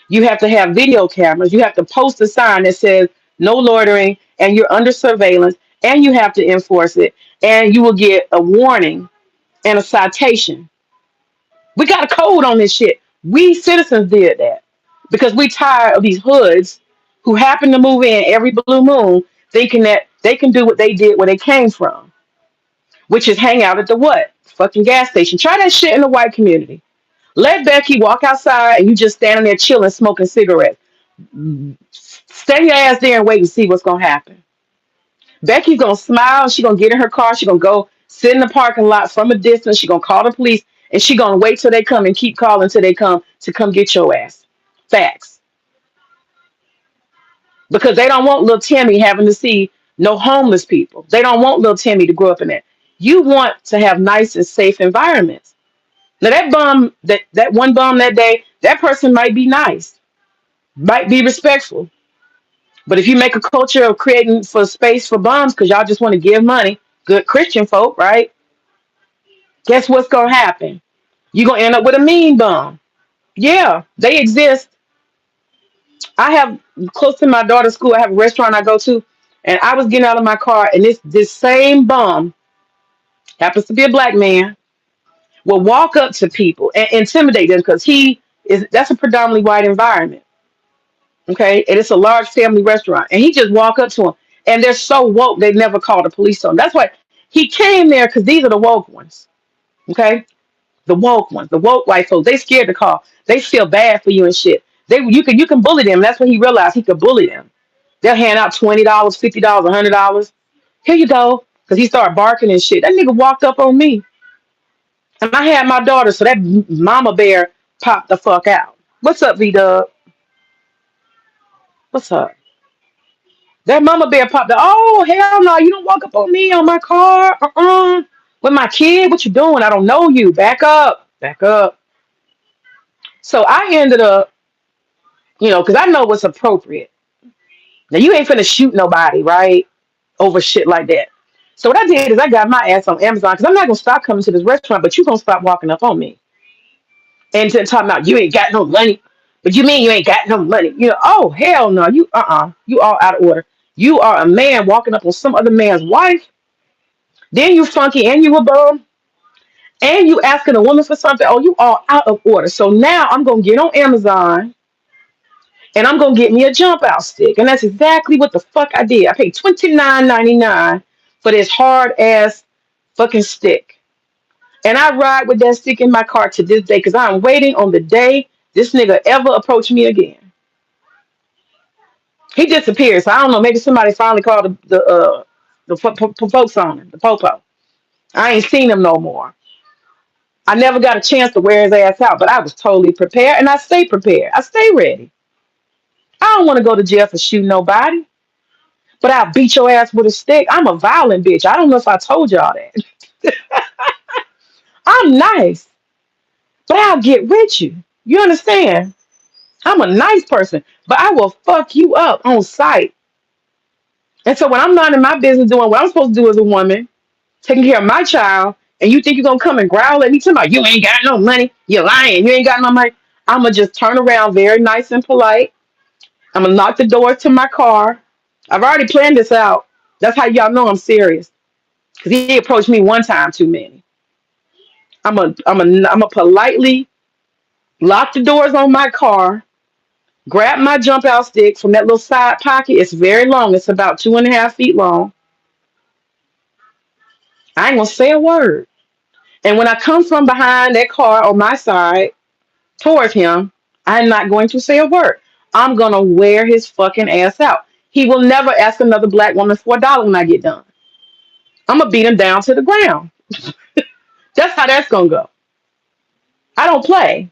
You have to have video cameras. You have to post a sign that says no loitering and you're under surveillance, and you have to enforce it. And you will get a warning and a citation. We got a code on this shit. We citizens did that because we tired of these hoods who happen to move in every blue moon thinking that they can do what they did where they came from, which is hang out at the what? Fucking gas station. Try that shit in the white community. Let Becky walk outside and you just standing there chilling, smoking cigarettes. Stand your ass there and wait and see what's gonna happen. Becky's gonna smile. She's gonna get in her car. She's gonna go sit in the parking lot from a distance. She's gonna call the police, and she's gonna wait till they come and keep calling till they come to come get your ass. Facts. Because they don't want little Timmy having to see no homeless people. They don't want little Timmy to grow up in that. You want to have nice and safe environments. Now that bum, that one bum that day, that person might be nice, might be respectful. But if you make a culture of creating for space for bums because y'all just want to give money, good Christian folk, right? Guess what's gonna happen? You're gonna end up with a mean bum. Yeah, they exist. I have close to my daughter's school. I have a restaurant I go to, and I was getting out of my car, and this same bum happens to be a black man will walk up to people and intimidate them because he is that's a predominantly white environment. Okay, and it's a large family restaurant, and he just walk up to them, and they're so woke they never called the police on 'em. That's why he came there because these are the woke ones. Okay, the woke ones, the woke white folks, they scared to call. They feel bad for you and shit. You can bully them. That's when he realized he could bully them. They'll hand out $20, $50, $100. Here you go. Because he started barking and shit. That nigga walked up on me. And I had my daughter, so that mama bear popped the fuck out. What's up, V-Dub? What's up? That mama bear popped out. Oh, hell no. You don't walk up on me on my car. With my kid. What you doing? I don't know you. Back up. Back up. So I ended up, because I know what's appropriate. Now, you ain't finna shoot nobody, right? Over shit like that. So what I did is I got my ass on Amazon because I'm not gonna stop coming to this restaurant, but you gonna stop walking up on me and then talking about you ain't got no money. But you mean you ain't got no money? Oh hell no, you all out of order. You are a man walking up on some other man's wife. Then you funky and you a bum and you asking a woman for something. Oh, you all out of order. So now I'm gonna get on Amazon and I'm gonna get me a jump out stick. And that's exactly what the fuck I did. I paid $29.99 for this hard ass fucking stick. And I ride with that stick in my car to this day because I'm waiting on the day this nigga ever approach me again. He disappeared. So I don't know. Maybe somebody finally called the folks on him, the popo. I ain't seen him no more. I never got a chance to wear his ass out, but I was totally prepared and I stay prepared. I stay ready. I don't want to go to jail for shooting nobody, but I'll beat your ass with a stick. I'm a violent bitch. I don't know if I told y'all that. I'm nice, but I'll get with you. You understand? I'm a nice person, but I will fuck you up on sight. And so when I'm not in my business doing what I'm supposed to do as a woman, taking care of my child, and you think you're gonna come and growl at me talking about you ain't got no money, you're lying, you ain't got no money. I'ma just turn around very nice and polite. I'm gonna lock the door to my car. I've already planned this out. That's how y'all know I'm serious. Cause he approached me one time too many. I'm a politely lock the doors on my car, grab my jump out stick from that little side pocket. It's very long. It's about 2.5 feet long. I ain't gonna say a word. And when I come from behind that car on my side towards him, I'm not going to say a word. I'm gonna wear his fucking ass out. He will never ask another black woman for $1 when I get done. I'm gonna beat him down to the ground. That's how that's gonna go. I don't play.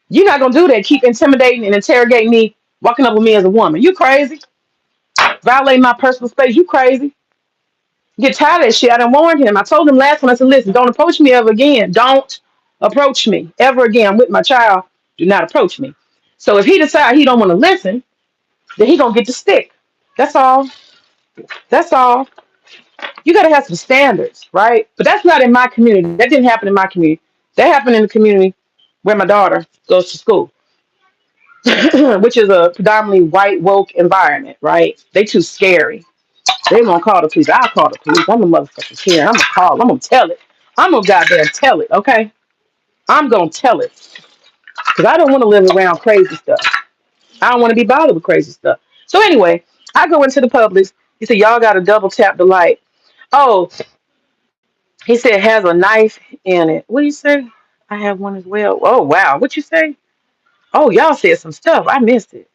You're not gonna do that. Keep intimidating and interrogating me, walking up with me as a woman. You crazy? Violating my personal space. You crazy? Get tired of that shit. I done warned him. I told him last time. I said, listen, don't approach me ever again. Don't approach me ever again. I'm with my child. Do not approach me. So if he decides he don't want to listen, then he gonna get the stick. That's all. That's all. You gotta have some standards, right? But that's not in my community. That didn't happen in my community. That happened in the community where my daughter goes to school, which is a predominantly white woke environment, right? They too scary. They won't call the police. I'll call the police. I'm a motherfucking here. I'm gonna call. I'm gonna tell it. I'm gonna goddamn tell it. Okay. I'm gonna tell it because I don't want to live around crazy stuff. I don't want to be bothered with crazy stuff. So anyway, I go into the Publix. He said, "Y'all got to double tap the light." Oh, he said it has a knife in it. What do you say? I have one as well. Oh wow, what you say? Oh, y'all said some stuff. I missed it.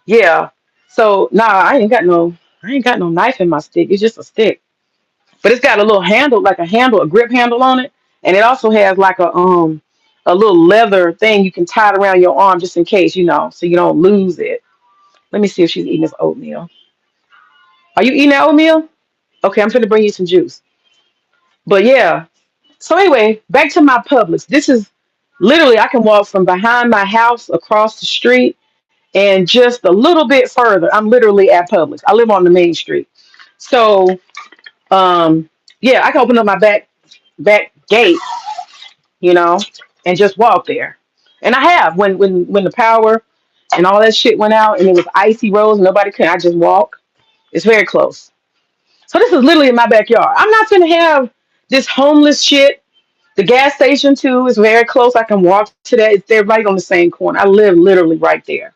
Yeah. So nah, I ain't got no knife in my stick. It's just a stick. But it's got a little handle, like a grip handle on it, and it also has like a little leather thing you can tie it around your arm just in case, so you don't lose it. Let me see if she's eating this oatmeal. Are you eating that oatmeal? Okay, I'm trying to bring you some juice. But yeah. So anyway, back to my Publix. This is literally I can walk from behind my house across the street and just a little bit further. I'm literally at Publix. I live on the main street. So yeah, I can open up my back gate, you know, and just walk there. And I have when the power and all that shit went out and it was icy roads, nobody could. I just walk. It's very close. So this is literally in my backyard. I'm not gonna have this homeless shit. The gas station too is very close. I can walk to that. They're right on the same corner. I live literally right there.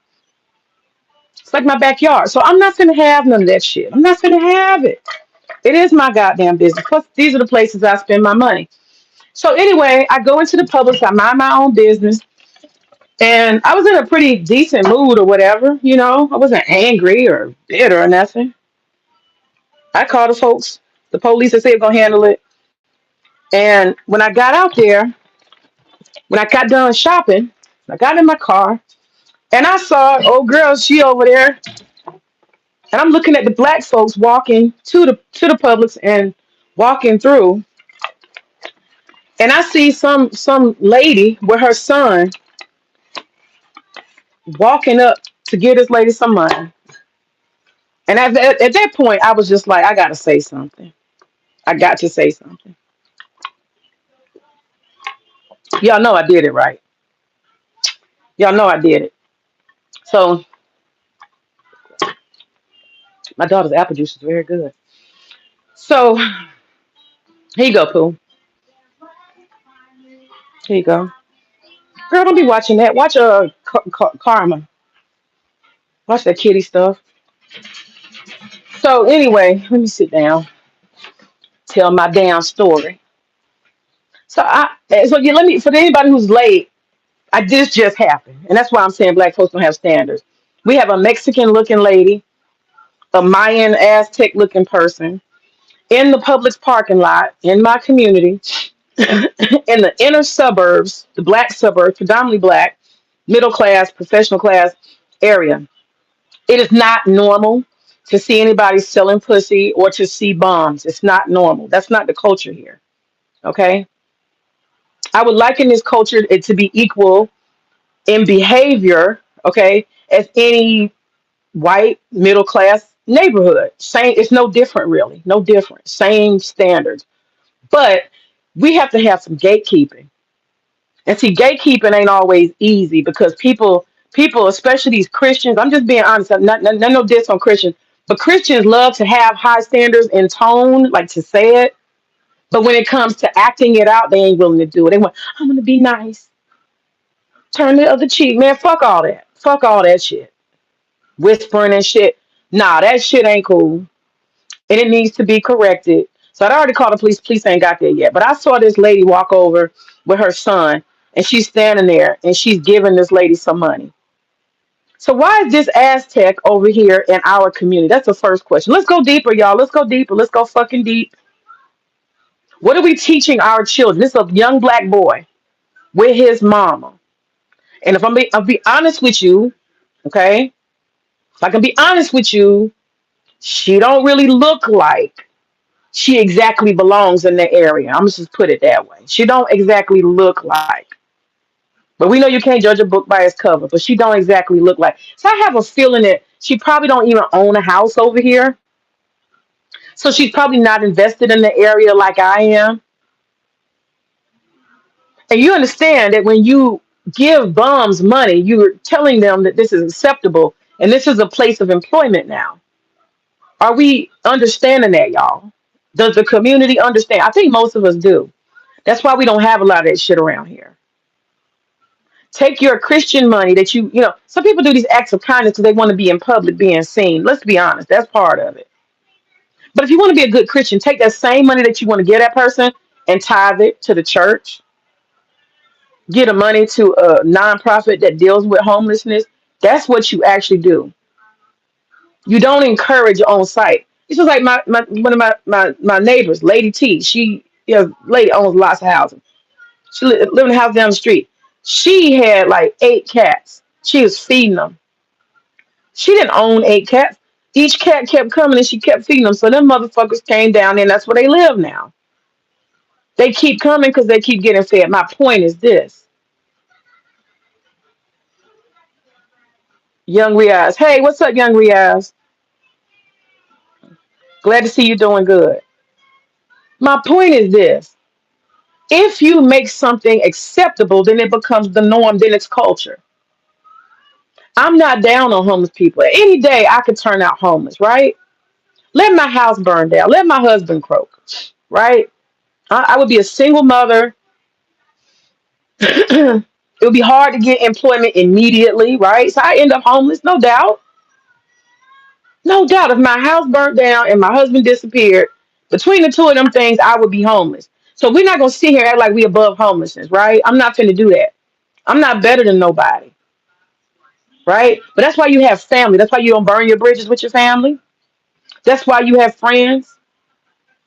It's like my backyard. So I'm not gonna have none of that shit. I'm not gonna have it. It is my goddamn business. Plus, these are the places I spend my money. So anyway, I go into the Publix. I mind my own business, and I was in a pretty decent mood or whatever. You know, I wasn't angry or bitter or nothing. I called the folks, the police, and said they're gonna handle it. And when I got out there, when I got done shopping, I got in my car and I saw old girl. She over there, and I'm looking at the black folks walking to the Publix and walking through, and I see some lady with her son walking up to give this lady some money. And at that point, I was just like, I got to say something. I got to say something. Y'all know I did it right. Y'all know I did it. So my daughter's apple juice is very good. So here you go, Pooh. Here you go. Girl, don't be watching that. Watch Karma. Watch that kitty stuff. So anyway, let me sit down. Tell my damn story. So yeah, let me for anybody who's late. This just happened, and that's why I'm saying black folks don't have standards. We have a Mexican looking lady, a Mayan Aztec looking person in the Publix parking lot in my community, in the inner suburbs, the black suburbs, predominantly black, middle class, professional class area. It is not normal to see anybody selling pussy or to see bombs. It's not normal. That's not the culture here. Okay. I would liken this culture it to be equal in behavior, okay, as any white middle class neighborhood. Same, it's no different really. No different. Same standards. But we have to have some gatekeeping. And see, gatekeeping ain't always easy because people, especially these Christians, I'm just being honest, I'm no diss on Christians, but Christians love to have high standards in tone, like to say it. But when it comes to acting it out, they ain't willing to do it. They want, I'm gonna be nice, turn the other cheek, man. Fuck all that. Fuck all that shit. Whispering and shit. Nah, that shit ain't cool. And it needs to be corrected. So I'd already called the police. Police ain't got there yet. But I saw this lady walk over with her son, and she's standing there and she's giving this lady some money. So why is this Aztec over here in our community? That's the first question. Let's go deeper, y'all. Let's go deeper. Let's go fucking deep. What are we teaching our children? This is a young black boy with his mama. And if I'll be honest with you, okay? If I can be honest with you, she don't really look like she exactly belongs in the area. I'm just put it that way. She don't exactly look like. But we know you can't judge a book by its cover, but she don't exactly look like. So I have a feeling that she probably don't even own a house over here. So she's probably not invested in the area like I am. And you understand that when you give bums money, you're telling them that this is acceptable and this is a place of employment now. Are we understanding that, y'all? Does the community understand? I think most of us do. That's why we don't have a lot of that shit around here. Take your Christian money that some people do these acts of kindness because they want to be in public being seen. Let's be honest, that's part of it. But if you want to be a good Christian, take that same money that you want to give that person and tithe it to the church. Give the money to a nonprofit that deals with homelessness. That's what you actually do. You don't encourage your own site. It's just like my one of my neighbors, Lady T. Lady owns lots of houses. She lived in a house down the street. She had like 8 cats. She was feeding them. She didn't own 8 cats. Each cat kept coming and she kept feeding them. So them motherfuckers came down there and that's where they live now. They keep coming because they keep getting fed. My point is this. Young Riaz. Hey, what's up, Young Riaz? Glad to see you doing good. My point is this. If you make something acceptable, then it becomes the norm, then it's culture. I'm not down on homeless people. Any day I could turn out homeless, right? Let my house burn down. Let my husband croak, right? I would be a single mother. It would be hard to get employment immediately, right? So I end up homeless, no doubt. No doubt. If my house burnt down and my husband disappeared, between the two of them things, I would be homeless. So we're not gonna sit here and act like we above homelessness, right? I'm not finna do that. I'm not better than nobody, right? But that's why you have family. That's why you don't burn your bridges with your family. That's why you have friends.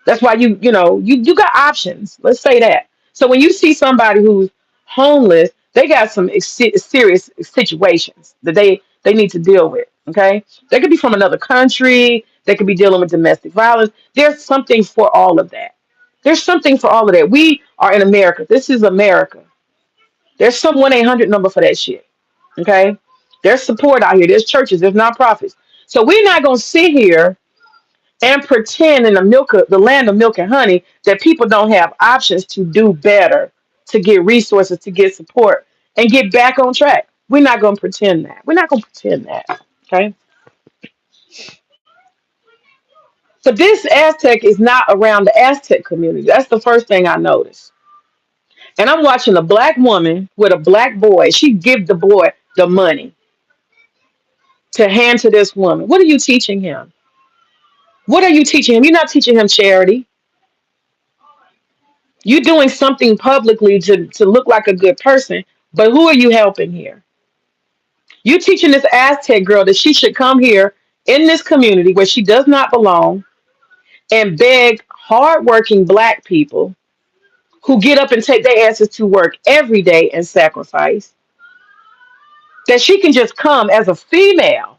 That's why you got options. Let's say that. So when you see somebody who's homeless, they got some serious situations that they need to deal with. Okay, they could be from another country. They could be dealing with domestic violence. There's something for all of that. There's something for all of that. We are in America. This is America. There's some 1-800 number for that shit. Okay, there's support out here. There's churches. There's nonprofits. So we're not gonna sit here and pretend in the land of milk and honey that people don't have options to do better, to get resources, to get support, and get back on track. We're not going to pretend that. We're not going to pretend that. Okay. But this Aztec is not around the Aztec community. That's the first thing I noticed. And I'm watching a black woman with a black boy. She give the boy the money to hand to this woman. What are you teaching him? What are you teaching him? You're not teaching him charity. You doing something publicly to look like a good person, but who are you helping here? You teaching this Aztec girl that she should come here in this community where she does not belong and beg hardworking black people who get up and take their asses to work every day and sacrifice, that she can just come as a female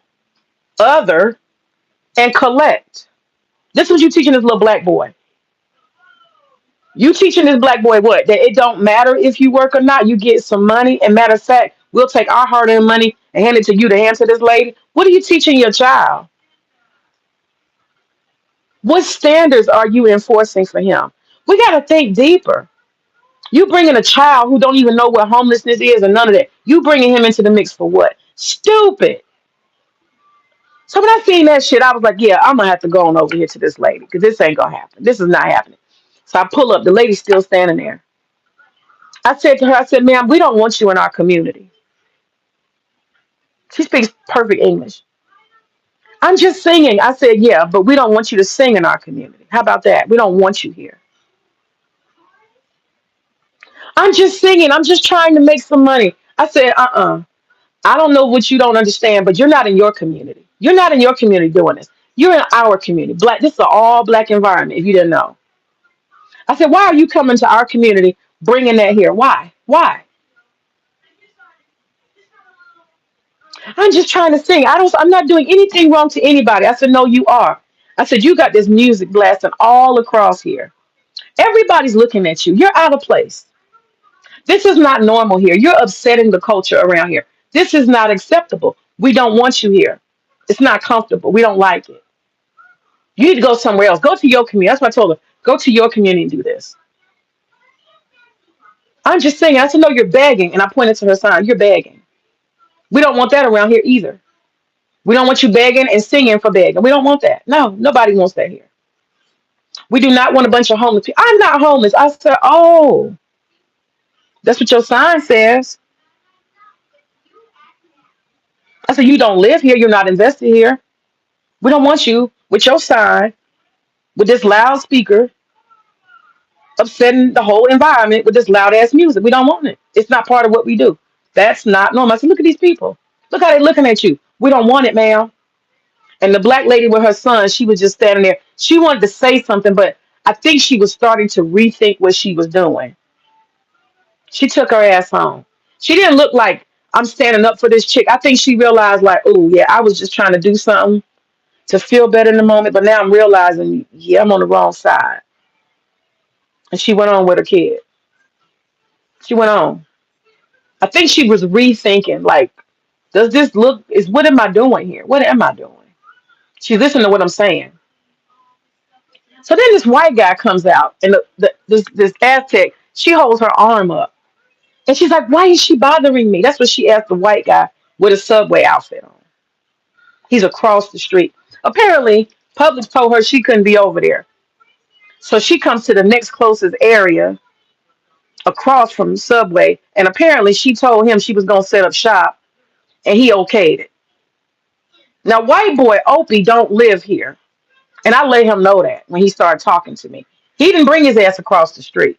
other and collect. This is what you teaching this little black boy. You teaching this black boy what? That it don't matter if you work or not. You get some money. And matter of fact, we'll take our hard-earned money and hand it to you to hand to this lady. What are you teaching your child? What standards are you enforcing for him? We got to think deeper. You bringing a child who don't even know what homelessness is and none of that. You bringing him into the mix for what? Stupid. So when I seen that shit, I was like, yeah, I'm gonna have to go on over here to this lady because this ain't gonna happen. This is not happening. So I pull up. The lady's still standing there. I said to her, I said, ma'am, we don't want you in our community. She speaks perfect English. I'm just singing. I said, yeah, but we don't want you to sing in our community. How about that? We don't want you here. I'm just singing. I'm just trying to make some money. I said, I don't know what you don't understand, but you're not in your community. You're not in your community doing this. You're in our community. Black. This is an all black environment. If you didn't know, I said, why are you coming to our community, bringing that here? Why? Why? I'm just trying to sing. I'm not doing anything wrong to anybody. I said, no, you are. I said, you got this music blasting all across here. Everybody's looking at you. You're out of place. This is not normal here. You're upsetting the culture around here. This is not acceptable. We don't want you here. It's not comfortable. We don't like it. You need to go somewhere else. Go to your community. That's what I told her. Go to your community and do this. I'm just saying. I said, no, you're begging. And I pointed to her sign. You're begging. We don't want that around here either. We don't want you begging and singing for begging. We don't want that. No, nobody wants that here. We do not want a bunch of homeless people. I'm not homeless. I said, oh, that's what your sign says. I said, you don't live here. You're not invested here. We don't want you with your sign, with this loudspeaker, upsetting the whole environment with this loud ass music. We don't want it. It's not part of what we do. That's not normal. I said, look at these people. Look how they're looking at you. We don't want it, ma'am. And the black lady with her son, she was just standing there. She wanted to say something, but I think she was starting to rethink what she was doing. She took her ass home. She didn't look like I'm standing up for this chick. I think she realized, like, oh, yeah, I was just trying to do something to feel better in the moment, but now I'm realizing, yeah, I'm on the wrong side. And she went on with her kid. She went on. I think she was rethinking, like, does this look, is what am I doing here? What am I doing? She listened to what I'm saying. So then this white guy comes out, and this Aztec, She holds her arm up. And she's like, why is she bothering me? That's what she asked the white guy with a Subway outfit on. He's across the street. Apparently, Publix told her she couldn't be over there. So she comes to the next closest area across from Subway. And apparently, she told him she was going to set up shop and he okayed it. Now, white boy Opie don't live here. And I let him know that when he started talking to me. He didn't bring his ass across the street.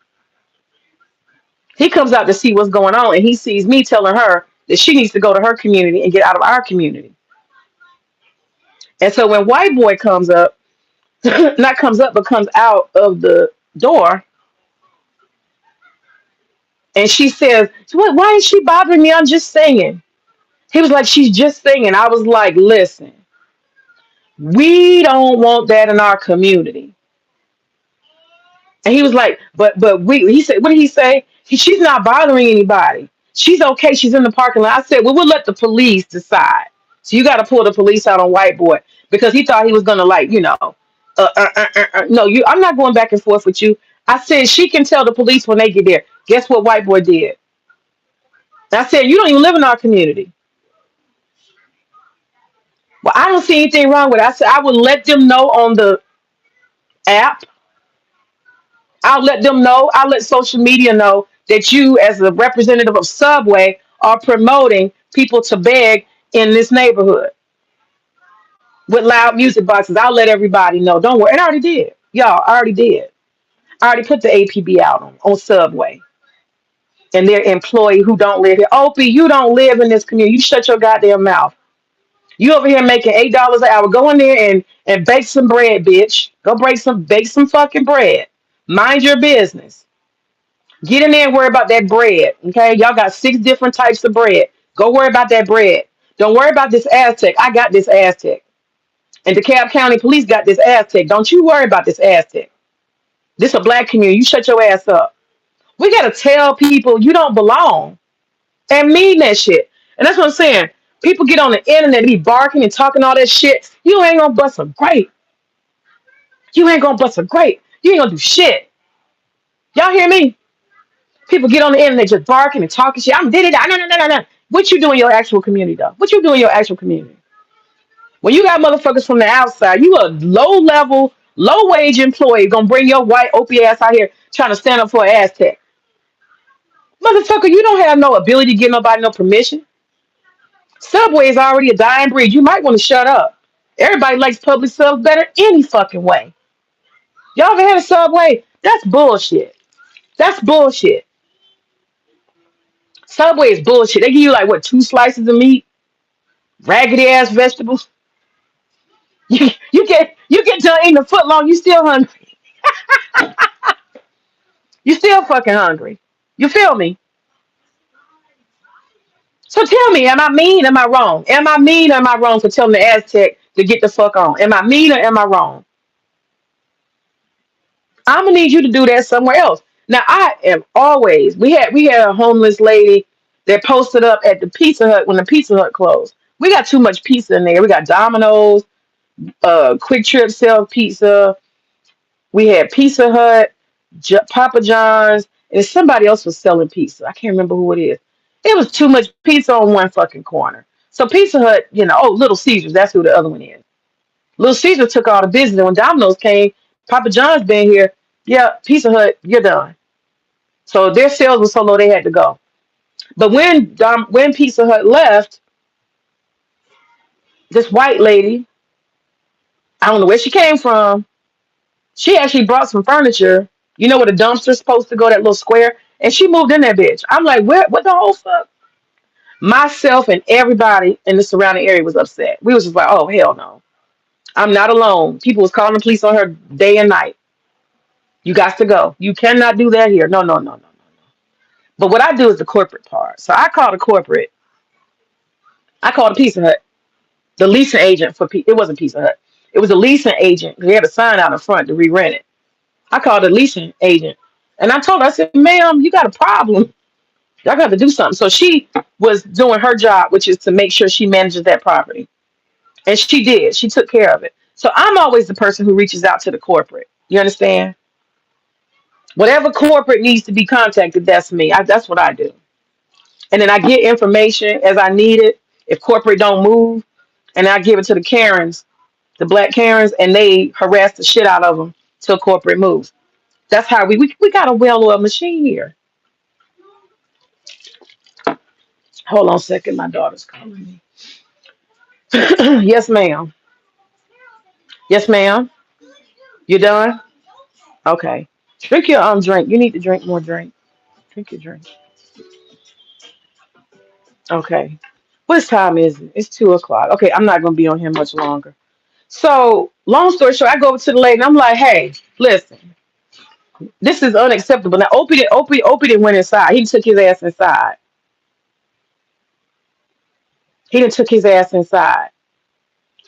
He comes out to see what's going on and he sees me telling her that she needs to go to her community and get out of our community. And so when white boy comes up, not comes up, but comes out of the door, and she says, so what, why is she bothering me? I'm just singing. He was like, she's just singing. I was like, listen, we don't want that in our community. And he was like, but he said, what did he say? She's not bothering anybody. She's okay. She's in the parking lot. I said, well, we'll let the police decide. So you got to pull the police out on white boy because he thought he was going to like, no, I'm not going back and forth with you. I said, she can tell the police when they get there. Guess what white boy did? I said, you don't even live in our community. Well, I don't see anything wrong with it. I said, I would let them know on the app. I'll let them know. I'll let social media know that you, as a representative of Subway, are promoting people to beg in this neighborhood with loud music boxes. I'll let everybody know. Don't worry. And I already did. Y'all, I already did. I already put the APB out on Subway and their employee who don't live here. Opie, you don't live in this community. You shut your goddamn mouth. You over here making $8 an hour. Go in there and bake some bread, bitch. Go bake some fucking bread. Mind your business. Get in there and worry about that bread. Okay. Y'all got 6 different types of bread. Go worry about that bread. Don't worry about this Aztec. I got this Aztec. And DeKalb County Police got this Aztec. Don't you worry about this Aztec. This a black community. You shut your ass up. We gotta tell people you don't belong and mean that shit. And that's what I'm saying. People get on the internet and be barking and talking all that shit. You ain't gonna bust a grape. You ain't gonna bust a grape. You ain't gonna do shit. Y'all hear me? People get on the internet just barking and talking shit. I'm did it. No, no, no, no, no. What you do in your actual community though? What you do in your actual community? When you got motherfuckers from the outside, you a low level, low wage employee gonna bring your white opie ass out here trying to stand up for an Aztec. Motherfucker, you don't have no ability to give nobody no permission. Subway is already a dying breed. You might want to shut up. Everybody likes public subs better any fucking way. Y'all ever had a Subway? That's bullshit. That's bullshit. Subway is bullshit. They give you like what 2 slices of meat, raggedy ass vegetables. You get done eating a foot long. You still hungry. You still fucking hungry. You feel me? So tell me, am I mean? Am I wrong? Am I mean? Or am I wrong for telling the Aztec to get the fuck on? Am I mean or am I wrong? I'm gonna need you to do that somewhere else. Now I am always. We had a homeless lady that posted up at the Pizza Hut when the Pizza Hut closed. We got too much pizza in there. We got Domino's, Quick Trip sell pizza. We had Pizza Hut, Papa John's, and somebody else was selling pizza. I can't remember who it is. It was too much pizza on one fucking corner. So Pizza Hut, Little Caesars, that's who the other one is. Little Caesar took all the business. And when Domino's came, Papa John's been here. Yeah, Pizza Hut, you're done. So their sales were so low they had to go. But when Pizza Hut left, this white lady, I don't know where she came from, she actually brought some furniture. You know where the dumpster's supposed to go, that little square? And she moved in that bitch. I'm like, what the whole fuck? Myself and everybody in the surrounding area was upset. We was just like, oh, hell no. I'm not alone. People was calling the police on her day and night. You got to go. You cannot do that here. No, no, no, no, no. But what I do is the corporate part. So I called a corporate. I called a Pizza Hut, the leasing agent for it wasn't Pizza Hut. It was a leasing agent. They had a sign out in front to re-rent it. I called the leasing agent and I told her, I said, ma'am, you got a problem. Y'all got to do something. So she was doing her job, which is to make sure she manages that property. And she did. She took care of it. So I'm always the person who reaches out to the corporate. You understand? Whatever corporate needs to be contacted, that's me. That's what I do. And then I get information as I need it. If corporate don't move, and I give it to the Karens, the black Karens, and they harass the shit out of them till corporate moves. That's how we got a well-oiled machine here. Hold on a second, my daughter's calling me. Yes, ma'am. Yes, ma'am. You done? Okay. Drink your drink. You need to drink more drink. Drink your drink. Okay. What time is it? It's 2 o'clock. Okay, I'm not gonna be on here much longer. So, long story short, I go over to the lady and I'm like, hey, listen, this is unacceptable. Now, Opie didn't went inside. He took his ass inside. He didn't took his ass inside.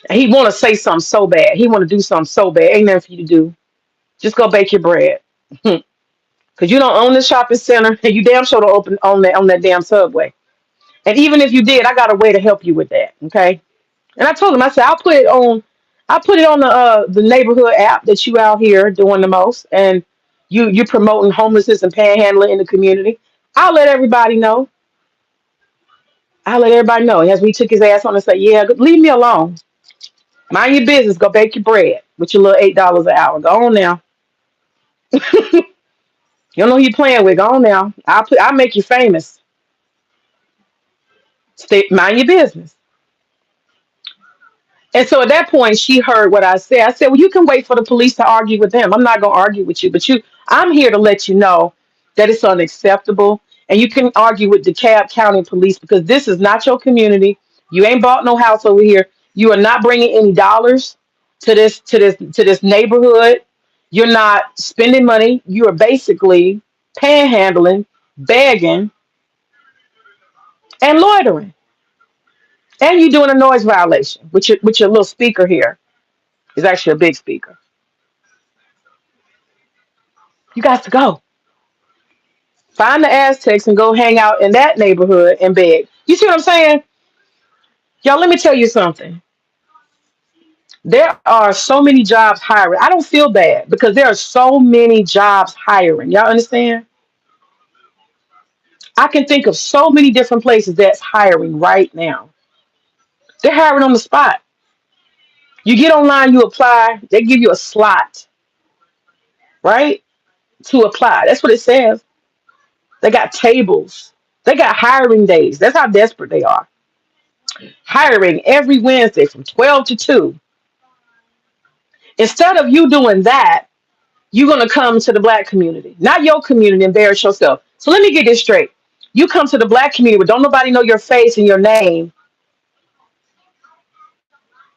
He want to say something so bad. He want to do something so bad. Ain't nothing for you to do. Just go bake your bread. Because you don't own the shopping center and you damn sure don't open on that damn subway. And even if you did, I got a way to help you with that. Okay. And I told him, I said, I'll put it on the neighborhood app that you out here doing the most, and you promoting homelessness and panhandling in the community. I'll let everybody know. I'll let everybody know. And as we took his ass on and said, yeah, leave me alone. Mind your business. Go bake your bread with your little $8 an hour. Go on now. You don't know who you playing with. Go on now. I'll make you famous. Stay, mind your business. And so at that point, she heard what I said. I said, "Well, you can wait for the police to argue with them. I'm not going to argue with you, but I'm here to let you know that it's unacceptable, and you can argue with DeKalb County Police because this is not your community. You ain't bought no house over here. You are not bringing any dollars to this neighborhood. You're not spending money. You are basically panhandling, begging, and loitering, and you're doing a noise violation with your little speaker here. Is actually a big speaker. You got to go. Find the Aztecs and go hang out in that neighborhood and beg. You see what I'm saying? Y'all, let me tell you something. There are so many jobs hiring. I don't feel bad because there are so many jobs hiring. Y'all understand? I can think of so many different places that's hiring right now. They're hiring on the spot. You get online, you apply, they give you a slot, right? To apply. That's what it says. They got tables. They got hiring days. That's how desperate they are. Hiring every Wednesday from 12 to 2. Instead of you doing that, you're going to come to the black community, not your community, and embarrass yourself. So let me get this straight. You come to the black community where don't nobody know your face and your name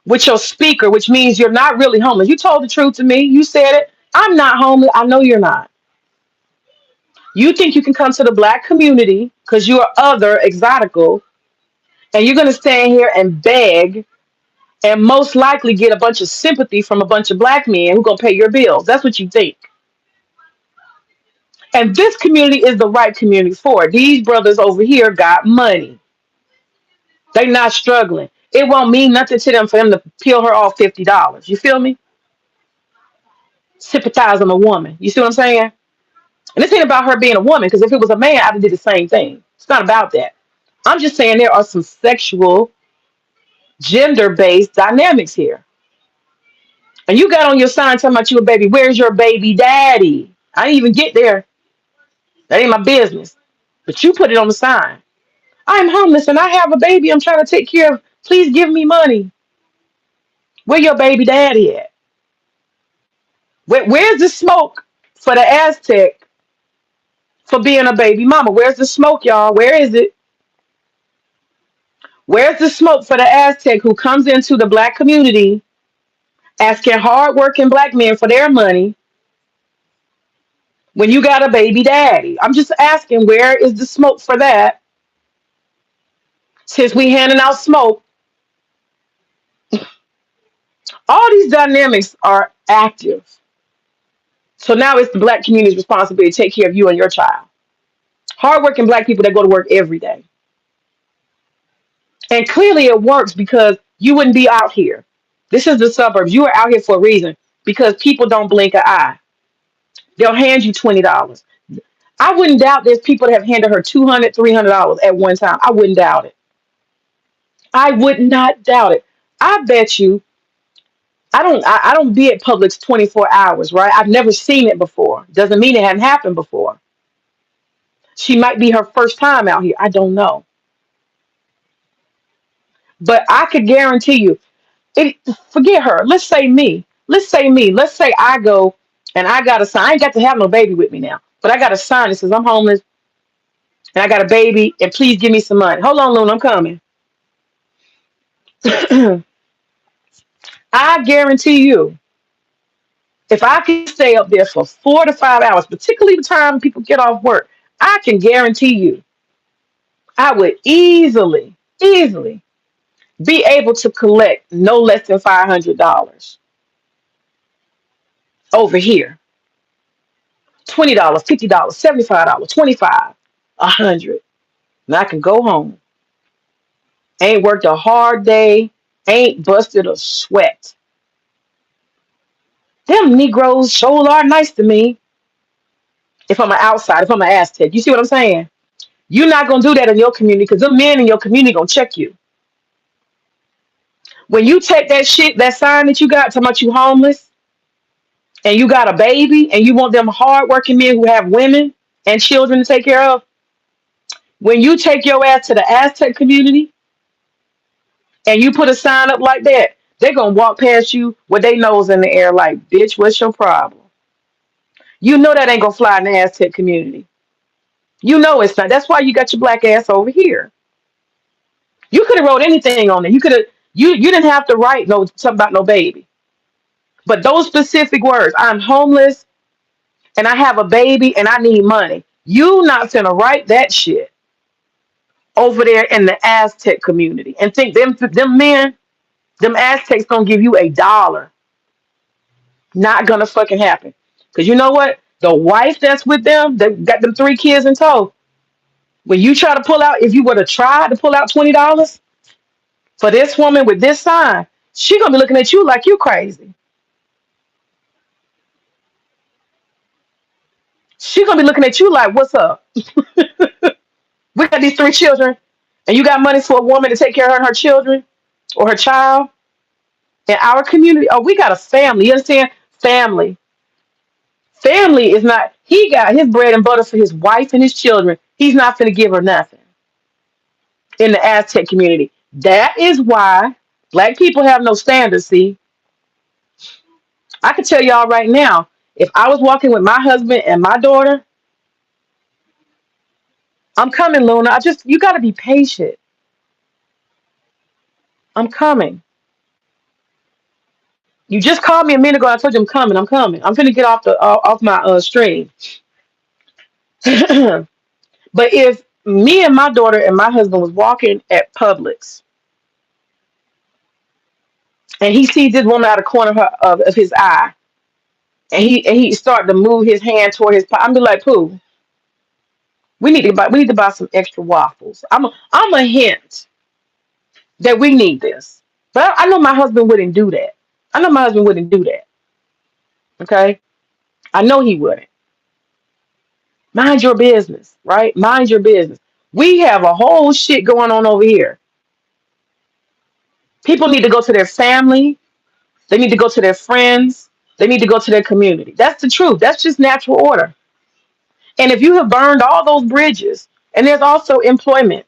with your speaker, which means you're not really homeless. You told the truth to me. You said it. I'm not homeless. I know you're not. You think you can come to the black community because you are other exotical and you're going to stand here and beg and most likely get a bunch of sympathy from a bunch of black men who gonna pay your bills. That's what you think. And this community is the right community for it. These brothers over here got money. They not struggling. It won't mean nothing to them for them to peel her off $50. You feel me? Sympathize on a woman. You see what I'm saying? And this ain't about her being a woman, because if it was a man, I'd have did the same thing. It's not about that. I'm just saying there are some sexual, gender-based dynamics here. And you got on your sign talking about you a baby. Where's your baby daddy? I didn't even get there. That ain't my business. But you put it on the sign. I'm homeless and I have a baby I'm trying to take care of. Please give me money. Where your baby daddy at? Where's the smoke for the Aztec for being a baby mama? Where's the smoke, y'all? Where is it? Where's the smoke for the Aztec who comes into the black community asking hardworking black men for their money when you got a baby daddy? I'm just asking, where is the smoke for that? Since we handing out smoke, all these dynamics are active. So now it's the black community's responsibility to take care of you and your child. Hardworking black people that go to work every day. And clearly it works because you wouldn't be out here. This is the suburbs. You are out here for a reason because people don't blink an eye. They'll hand you $20. I wouldn't doubt there's people that have handed her $200, $300 at one time. I wouldn't doubt it. I would not doubt it. I bet you I don't be at Publix 24 hours, right? I've never seen it before. Doesn't mean it hadn't happened before. She might be her first time out here. I don't know. But I could guarantee you, it forget her. Let's say me. Let's say me. Let's say I go and I got a sign. I ain't got to have no baby with me now. But I got a sign that says I'm homeless and I got a baby and please give me some money. Hold on, Luna, I'm coming. I guarantee you, if I can stay up there for 4 to 5 hours, particularly the time people get off work, I can guarantee you I would easily be able to collect no less than $500 over here. $20, $50, $75, 25, 100. And I can go home. Ain't worked a hard day, ain't busted a sweat. Them Negroes sure are nice to me if I'm an outside, if I'm an Aztec. You see what I'm saying? You're not gonna do that in your community because the men in your community gonna check you. When you take that shit, that sign that you got talking about you homeless and you got a baby and you want them hardworking men who have women and children to take care of, when you take your ass to the Aztec community and you put a sign up like that, they're gonna walk past you with their nose in the air like, bitch, what's your problem? You know that ain't gonna fly in the Aztec community. You know it's not. That's why you got your black ass over here. You could have wrote anything on it. You didn't have to write no something about no baby. But those specific words, I'm homeless and I have a baby and I need money. You not gonna write that shit over there in the Aztec community and think them men, them Aztecs gonna give you $1. Not gonna fucking happen. Cause you know what? The wife that's with them, that got them 3 kids in tow. When you try to pull out, if you were to try to pull out $20 for this woman with this sign, she gonna be looking at you like you crazy. She gonna be looking at you like, what's up? We got these 3 children, and you got money for a woman to take care of her and her children or her child in our community. Oh, we got a family. You understand? Family. Family is not, he got his bread and butter for his wife and his children. He's not going to give her nothing in the Aztec community. That is why black people have no standards. See, I can tell y'all right now, if I was walking with my husband and my daughter, I'm coming, Luna. You got to be patient. I'm coming. You just called me a minute ago. I told you I'm coming. I'm coming. I'm finna get off the off my stream. But if me and my daughter and my husband was walking at Publix and he sees this woman out of the corner of his eye, and he started to move his hand toward his pocket, I'm be like, Pooh, we need to buy some extra waffles. I'm a hint that we need this, but I know my husband wouldn't do that. I know my husband wouldn't do that. Okay, I know he wouldn't. Mind your business, right? Mind your business. We have a whole shit going on over here. People need to go to their family. They need to go to their friends. They need to go to their community. That's the truth. That's just natural order. And if you have burned all those bridges, and there's also employment,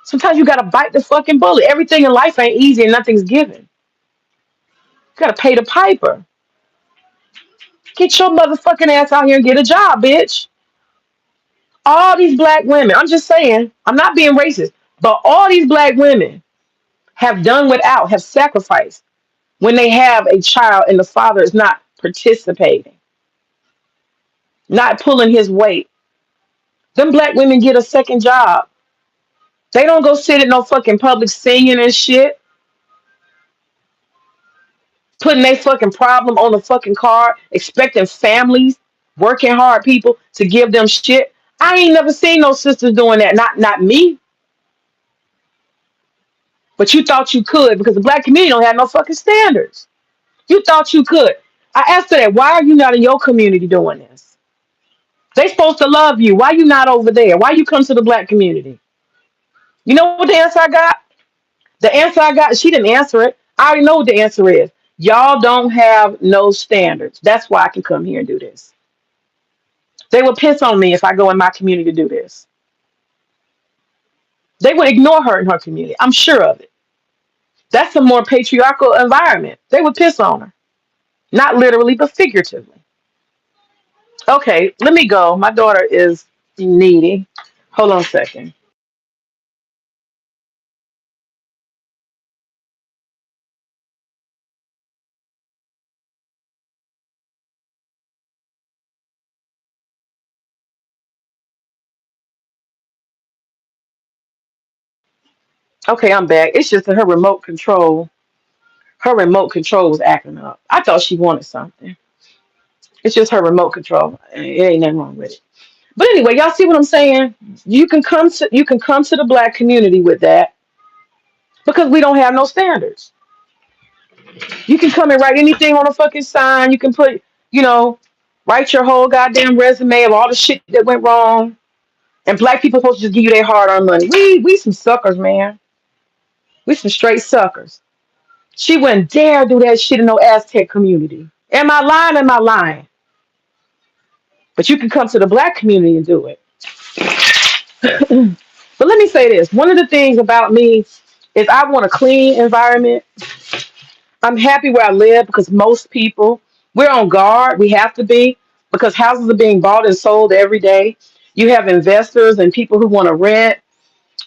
sometimes you got to bite the fucking bullet. Everything in life ain't easy and nothing's given. You got to pay the piper. Get your motherfucking ass out here and get a job, bitch. All these black women, I'm just saying, I'm not being racist, but all these black women have done without, have sacrificed when they have a child and the father is not participating, not pulling his weight. Them black women get a second job. They don't go sit at no fucking public singing and shit, putting their fucking problem on the fucking card, expecting families, working hard people to give them shit. I ain't never seen no sisters doing that. Not me. But you thought you could because the black community don't have no fucking standards. You thought you could. I asked her that. Why are you not in your community doing this? They supposed to love you. Why you not over there? Why you come to the black community? You know what the answer I got? The answer I got, she didn't answer it. I already know what the answer is. Y'all don't have no standards. That's why I can come here and do this. They would piss on me if I go in my community to do this. They would ignore her in her community. I'm sure of it. That's a more patriarchal environment. They would piss on her. Not literally, but figuratively. Okay, let me go. My daughter is needy. Hold on a second. Okay, I'm back. It's just that her remote control was acting up. I thought she wanted something. It's just her remote control. It ain't nothing wrong with it. But anyway, y'all see what I'm saying? You can come to the black community with that because we don't have no standards. You can come and write anything on a fucking sign. You can put, you know, write your whole goddamn resume of all the shit that went wrong. And black people supposed to just give you their hard earned money. We some suckers, man. We some straight suckers. She wouldn't dare do that shit in no Aztec community. Am I lying? Am I lying? But you can come to the black community and do it. But let me say this. One of the things about me is I want a clean environment. I'm happy where I live because most people, we're on guard. We have to be because houses are being bought and sold every day. You have investors and people who want to rent.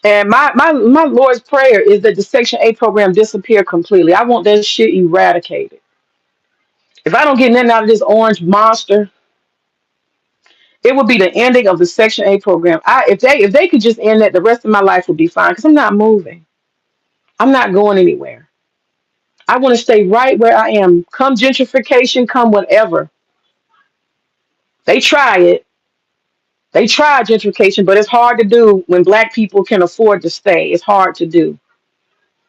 And my Lord's prayer is that the Section 8 program disappear completely. I want that shit eradicated. If I don't get nothing out of this orange monster, it would be the ending of the Section 8 program. If they could just end that, the rest of my life would be fine because I'm not moving. I'm not going anywhere. I want to stay right where I am. Come gentrification, come whatever. They try it. They try gentrification, but it's hard to do when black people can afford to stay. It's hard to do.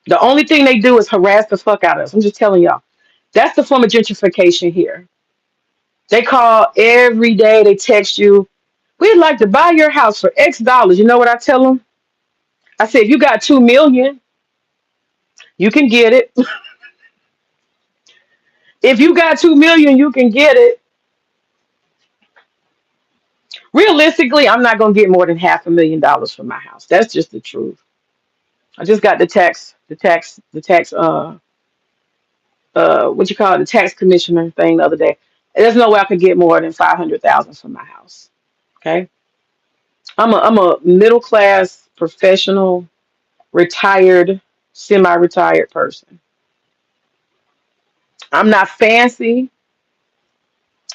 The only thing they do is harass the fuck out of us. I'm just telling y'all. That's the form of gentrification here. They call every day, they text you, we'd like to buy your house for X dollars. You know what I tell them? I said, if you got 2 million, you can get it. If you got 2 million, you can get it. Realistically, I'm not gonna get more than $500,000 for my house. That's just the truth. I just got the tax, what you call it, the tax commissioner thing the other day. There's no way I could get more than 500,000 for my house. Okay, I'm a middle class professional, retired, semi-retired person. I'm not fancy.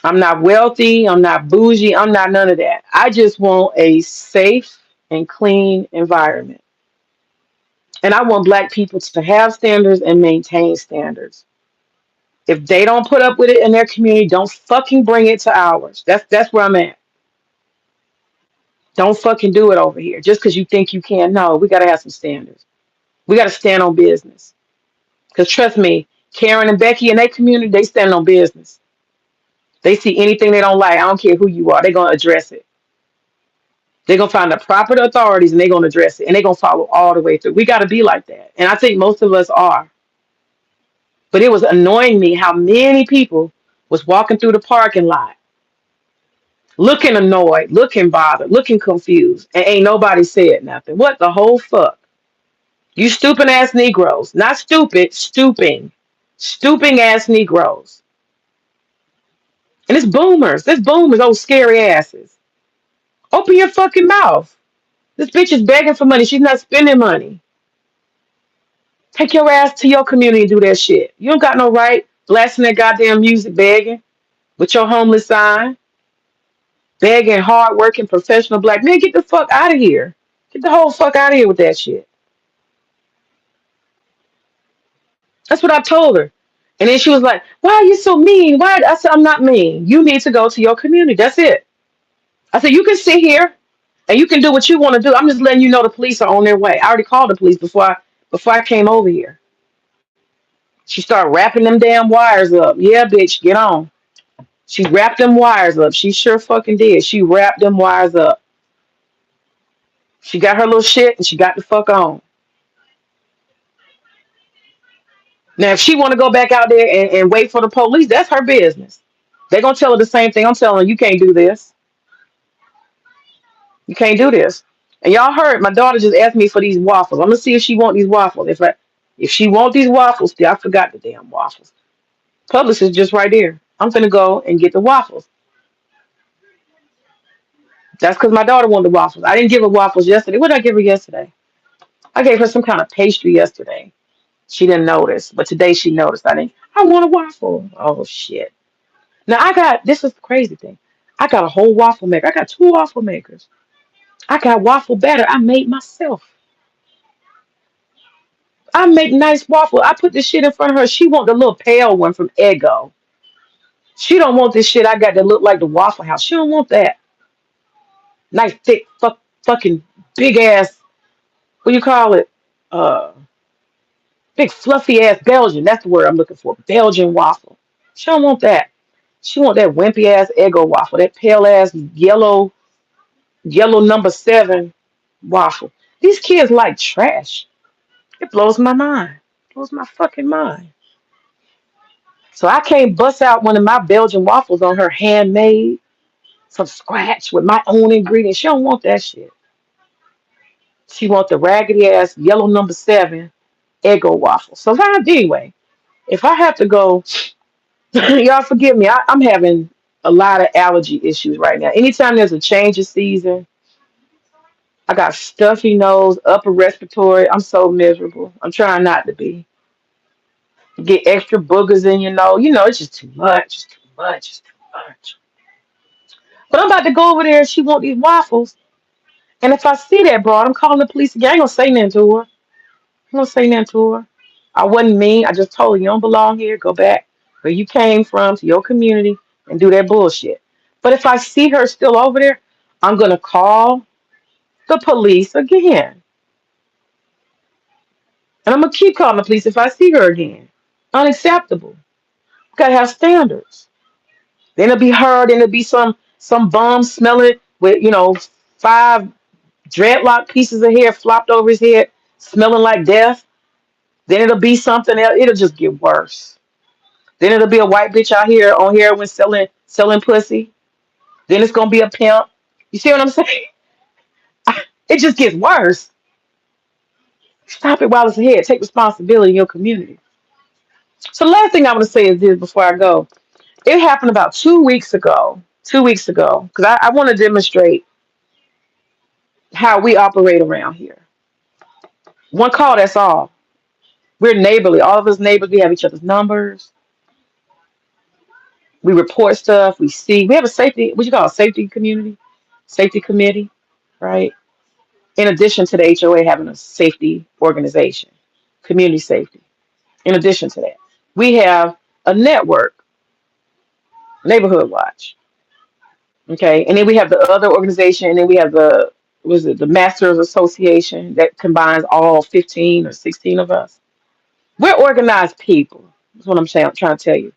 I'm not wealthy. I'm not bougie. I'm not none of that. I just want a safe and clean environment. And I want black people to have standards and maintain standards. If they don't put up with it in their community, don't fucking bring it to ours. That's where I'm at. Don't fucking do it over here just because you think you can. No, we gotta have some standards. We gotta stand on business. Because trust me, Karen and Becky in their community, they stand on business. They see anything they don't like. I don't care who you are. They're gonna address it. They're gonna find the proper authorities and they're gonna address it and they're gonna follow all the way through. We gotta be like that. And I think most of us are. But it was annoying me how many people was walking through the parking lot looking annoyed, looking bothered, looking confused, and ain't nobody said nothing. What the whole fuck? You stupid ass Negroes. Not stupid, stooping. Stooping ass Negroes. And it's boomers. This boomers, those scary asses. Open your fucking mouth. This bitch is begging for money. She's not spending money. Take your ass to your community and do that shit. You don't got no right blasting that goddamn music begging with your homeless sign. Begging, hard-working, professional black men. Get the fuck out of here. Get the whole fuck out of here with that shit. That's what I told her. And then she was like, why are you so mean? Why? I said, I'm not mean. You need to go to your community. That's it. I said, you can sit here and you can do what you want to do. I'm just letting you know the police are on their way. I already called the police before I came over here. She started wrapping them damn wires up. Yeah, bitch, get on. She wrapped them wires up. She sure fucking did. She wrapped them wires up. She got her little shit and she got the fuck on. Now, if she want to go back out there and wait for the police, that's her business. They're gonna tell her the same thing I'm telling her. You can't do this. You can't do this. And y'all heard my daughter just asked me for these waffles. I'm gonna see if she want these waffles. If she want these waffles, see, I forgot the damn waffles. Publix is just right there. I'm gonna go and get the waffles. That's because my daughter wanted the waffles. I didn't give her waffles yesterday. What did I give her yesterday? I gave her some kind of pastry yesterday. She didn't notice, but today she noticed. I want a waffle. Oh shit. Now I got this is the crazy thing. I got a whole waffle maker. I got two waffle makers. I got waffle batter I made myself. I make nice waffle. I put this shit in front of her. She want the little pale one from Eggo. She don't want this shit I got that look like the Waffle House. She don't want that. Nice thick fucking big ass, what do you call it? Uh Big fluffy ass Belgian. That's the word I'm looking for. Belgian waffle. She don't want that. She want that wimpy ass Eggo waffle. That pale ass yellow number 7 waffle. These kids like trash. It blows my mind. Blows my fucking mind. So I can't bust out one of my Belgian waffles on her handmade from scratch with my own ingredients. She don't want that shit. She want the raggedy ass yellow number 7 Eggo waffle. So anyway, if I have to go, y'all forgive me. I'm having a lot of allergy issues right now. Anytime there's a change of season, I got stuffy nose, upper respiratory. I'm so miserable. I'm trying not to be. Get extra boogers in your nose. It's just too much. It's too much. It's too much. But I'm about to go over there and she want these waffles. And if I see that broad, I'm calling the police again. I ain't gonna say nothing to her. I'm gonna say nothing to her. I wasn't mean. I just told her you don't belong here. Go back where you came from to your community and do that bullshit. But if I see her still over there, I'm gonna call the police again. And I'm gonna keep calling the police if I see her again. Unacceptable. Gotta have standards. Then it'll be her, then it'll be some bum smelling with, 5 dreadlock pieces of hair flopped over his head, smelling like death. Then it'll be something else. It'll just get worse. Then it'll be a white bitch out here on heroin selling pussy. Then it's gonna be a pimp. You see what I'm saying? It just gets worse. Stop it while it's ahead. Take responsibility in your community. So the last thing I want to say is this before I go. It happened about 2 weeks ago. 2 weeks ago, because I want to demonstrate how we operate around here. One call, that's all. We're neighborly. All of us neighbors, we have each other's numbers. We report stuff. We see. We have a safety, what you call a safety community, safety committee, right? In addition to the HOA having a safety organization, community safety. In addition to that, we have a network, Neighborhood Watch. Okay, and then we have the other organization, and then we have the Masters Association that combines all 15 or 16 of us. We're organized people. That's what I'm saying. I'm trying to tell you.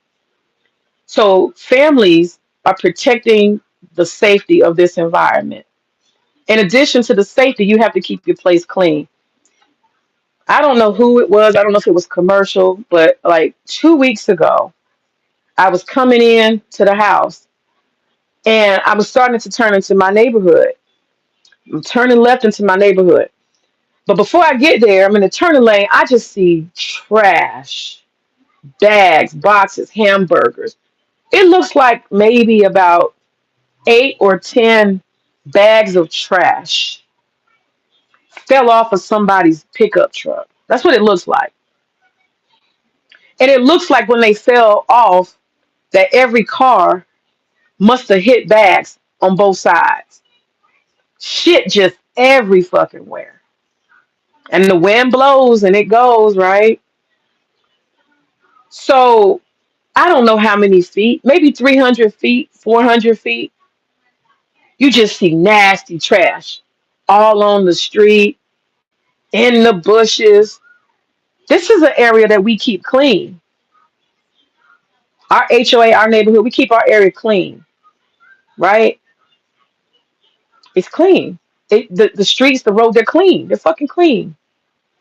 So families are protecting the safety of this environment. In addition to the safety, you have to keep your place clean. I don't know who it was. I don't know if it was commercial, but like 2 weeks ago, I was coming in to the house and I was starting to turn into my neighborhood. I'm turning left into my neighborhood. But before I get there, I'm in the turning lane. I just see trash, bags, boxes, hamburgers. It looks like maybe about 8 or 10 bags of trash fell off of somebody's pickup truck. That's what it looks like. And it looks like when they fell off, that every car must have hit bags on both sides. Shit just every fucking where. And the wind blows and it goes, right? So I don't know how many feet, maybe 300 feet, 400 feet. You just see nasty trash all on the street, in the bushes. This is an area that we keep clean. Our HOA, our neighborhood, we keep our area clean, right? It's clean. The streets, the road, they're clean. They're fucking clean.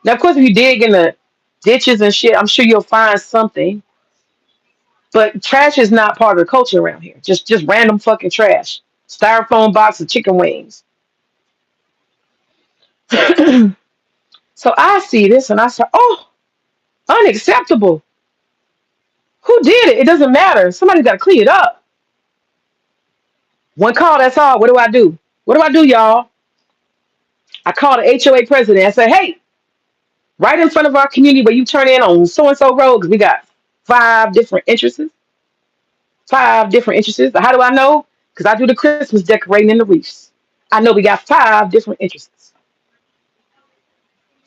Now, of course, if you dig in the ditches and shit, I'm sure you'll find something. But trash is not part of the culture around here. Just random fucking trash. Styrofoam box of chicken wings. So I see this and I say, oh, unacceptable. Who did it? It doesn't matter. Somebody's got to clean it up. One call, that's all. What do I do? What do I do, y'all? I call the HOA president and say, hey, right in front of our community where you turn in on so and so road, because we got 5 different entrances. 5 different entrances. How do I know? Because I do the Christmas decorating in the reefs. I know we got 5 different entrances.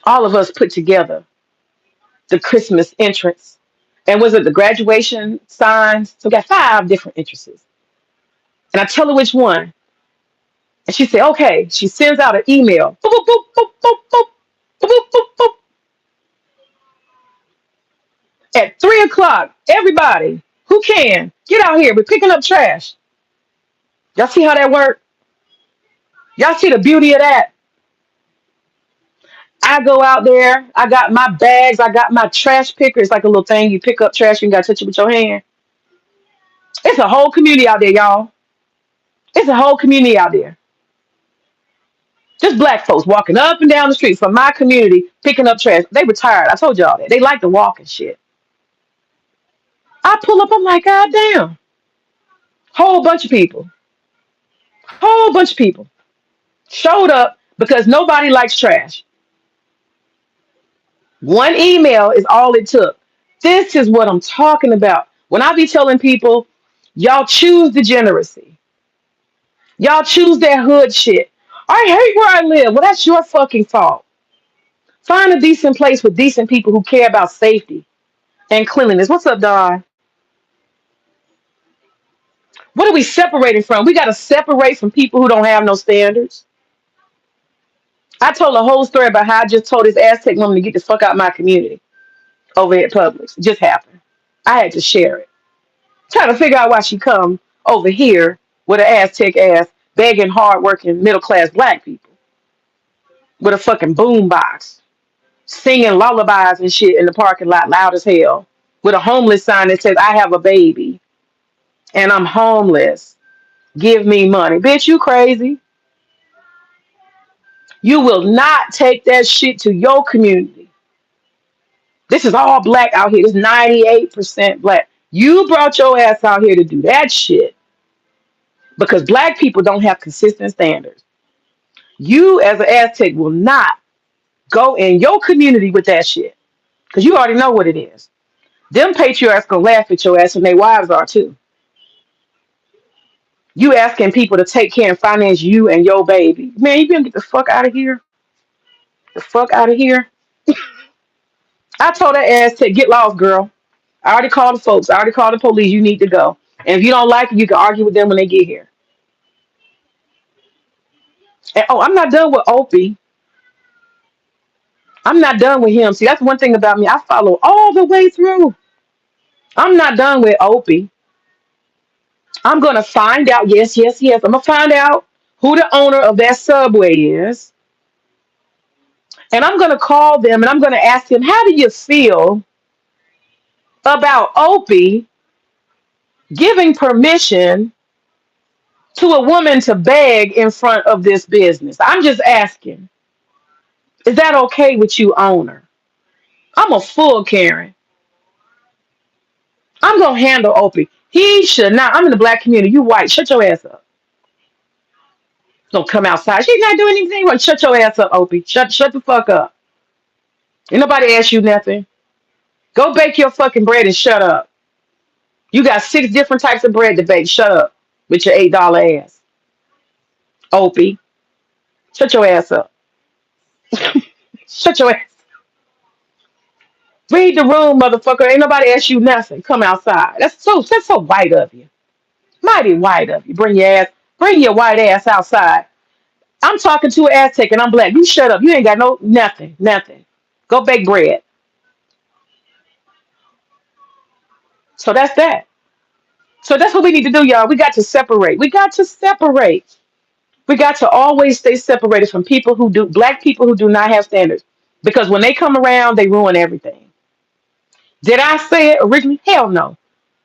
All of us put together the Christmas entrance. And was it the graduation signs? So we got 5 different entrances. And I tell her which one. And she said, okay. She sends out an email. Boop, boop, boop, boop, boop, boop, boop, boop, boop, boop. At 3 o'clock, everybody who can get out here. We're picking up trash. Y'all see how that worked? Y'all see the beauty of that? I go out there. I got my bags. I got my trash picker. It's like a little thing. You pick up trash. You got to touch it with your hand. It's a whole community out there, y'all. It's a whole community out there. Just black folks walking up and down the street from my community picking up trash. They retired. I told y'all that. They like to walk and shit. I pull up. I'm like, God damn. Whole bunch of people. Whole bunch of people showed up because nobody likes trash. One email is all it took. This is what I'm talking about. When I be telling people, y'all choose degeneracy. Y'all choose that hood shit. I hate where I live. Well, that's your fucking fault. Find a decent place with decent people who care about safety and cleanliness. What's up, Don? What are we separating from? We got to separate from people who don't have no standards. I told a whole story about how I just told this Aztec woman to get the fuck out of my community over at Publix. It just happened. I had to share it. Trying to figure out why she come over here with an Aztec ass begging hardworking middle class black people with a fucking boom box singing lullabies and shit in the parking lot loud as hell with a homeless sign that says I have a baby and I'm homeless. Give me money. Bitch, you crazy. You will not take that shit to your community. This is all black out here. It's 98% black. You brought your ass out here to do that shit because black people don't have consistent standards. You as an Aztec will not go in your community with that shit because you already know what it is. Them patriarchs gonna laugh at your ass and their wives are too. You asking people to take care and finance you and your baby. Man, you better get the fuck out of here. The fuck out of here. I told that ass to get lost, girl. I already called the folks. I already called the police. You need to go. And if you don't like it, you can argue with them when they get here. And oh, I'm not done with Opie. I'm not done with him. See, that's one thing about me. I follow all the way through. I'm not done with Opie. I'm gonna find out. Yes, yes, yes. I'm gonna find out who the owner of that Subway is. And I'm gonna call them and I'm gonna ask them, how do you feel about Opie giving permission to a woman to beg in front of this business? I'm just asking. Is that okay with you, owner? I'm a full Karen. I'm gonna handle Opie. He should not. I'm in the black community. You white. Shut your ass up. Don't come outside. She's not doing anything. Well, shut your ass up, Opie. Shut the fuck up. Ain't nobody ask you nothing. Go bake your fucking bread and shut up. You got 6 different types of bread to bake. Shut up with your $8 ass. Opie. Shut your ass up. Shut your ass. Read the room, motherfucker. Ain't nobody ask you nothing. Come outside. That's so white of you. Mighty white of you. Bring your white ass outside. I'm talking to an Aztec and I'm black. You shut up. You ain't got no nothing. Go bake bread. So that's that. So that's what we need to do, y'all. We got to separate. We got to separate. We got to always stay separated from people who do black people who do not have standards. Because when they come around, they ruin everything. Did I say it originally? Hell no.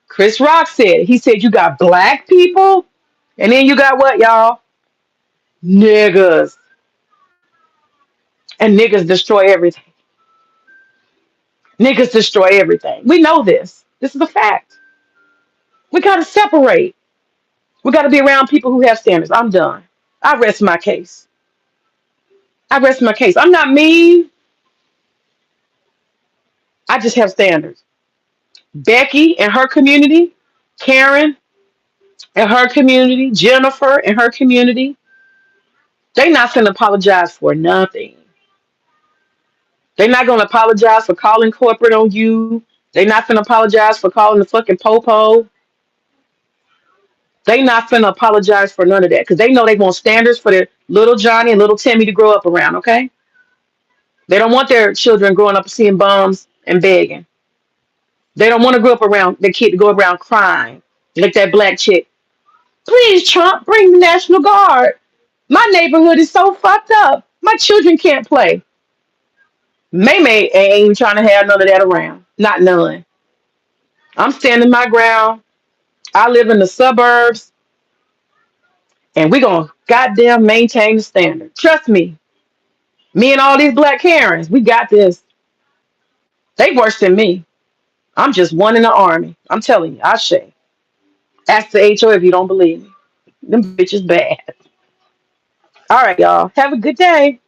Chris Rock said it. He said you got black people, and then you got what, y'all? Niggas. And niggas destroy everything. Niggas destroy everything. We know this. This is a fact. We gotta separate. We gotta be around people who have standards. I'm done. I rest my case. I rest my case. I'm not mean. I just have standards. Becky and her community, Karen and her community, Jennifer and her community, they not gonna apologize for nothing. They're not gonna apologize for calling corporate on you. They're not gonna apologize for calling the fucking popo. They not gonna apologize for none of that because they know they want standards for their little Johnny and little Timmy to grow up around. Okay, they don't want their children growing up seeing bums and begging. They don't want to grow up around the kid to go around crying like that black chick. Please, Trump, bring the National Guard. My neighborhood is so fucked up. My children can't play. May ain't even trying to have none of that around. Not none. I'm standing my ground. I live in the suburbs, and we gonna goddamn maintain the standard. Trust me. Me and all these black Karens, we got this. They worse than me. I'm just one in the army. I'm telling you, I say. Ask the HO if you don't believe me. Them bitches bad. All right, y'all. Have a good day.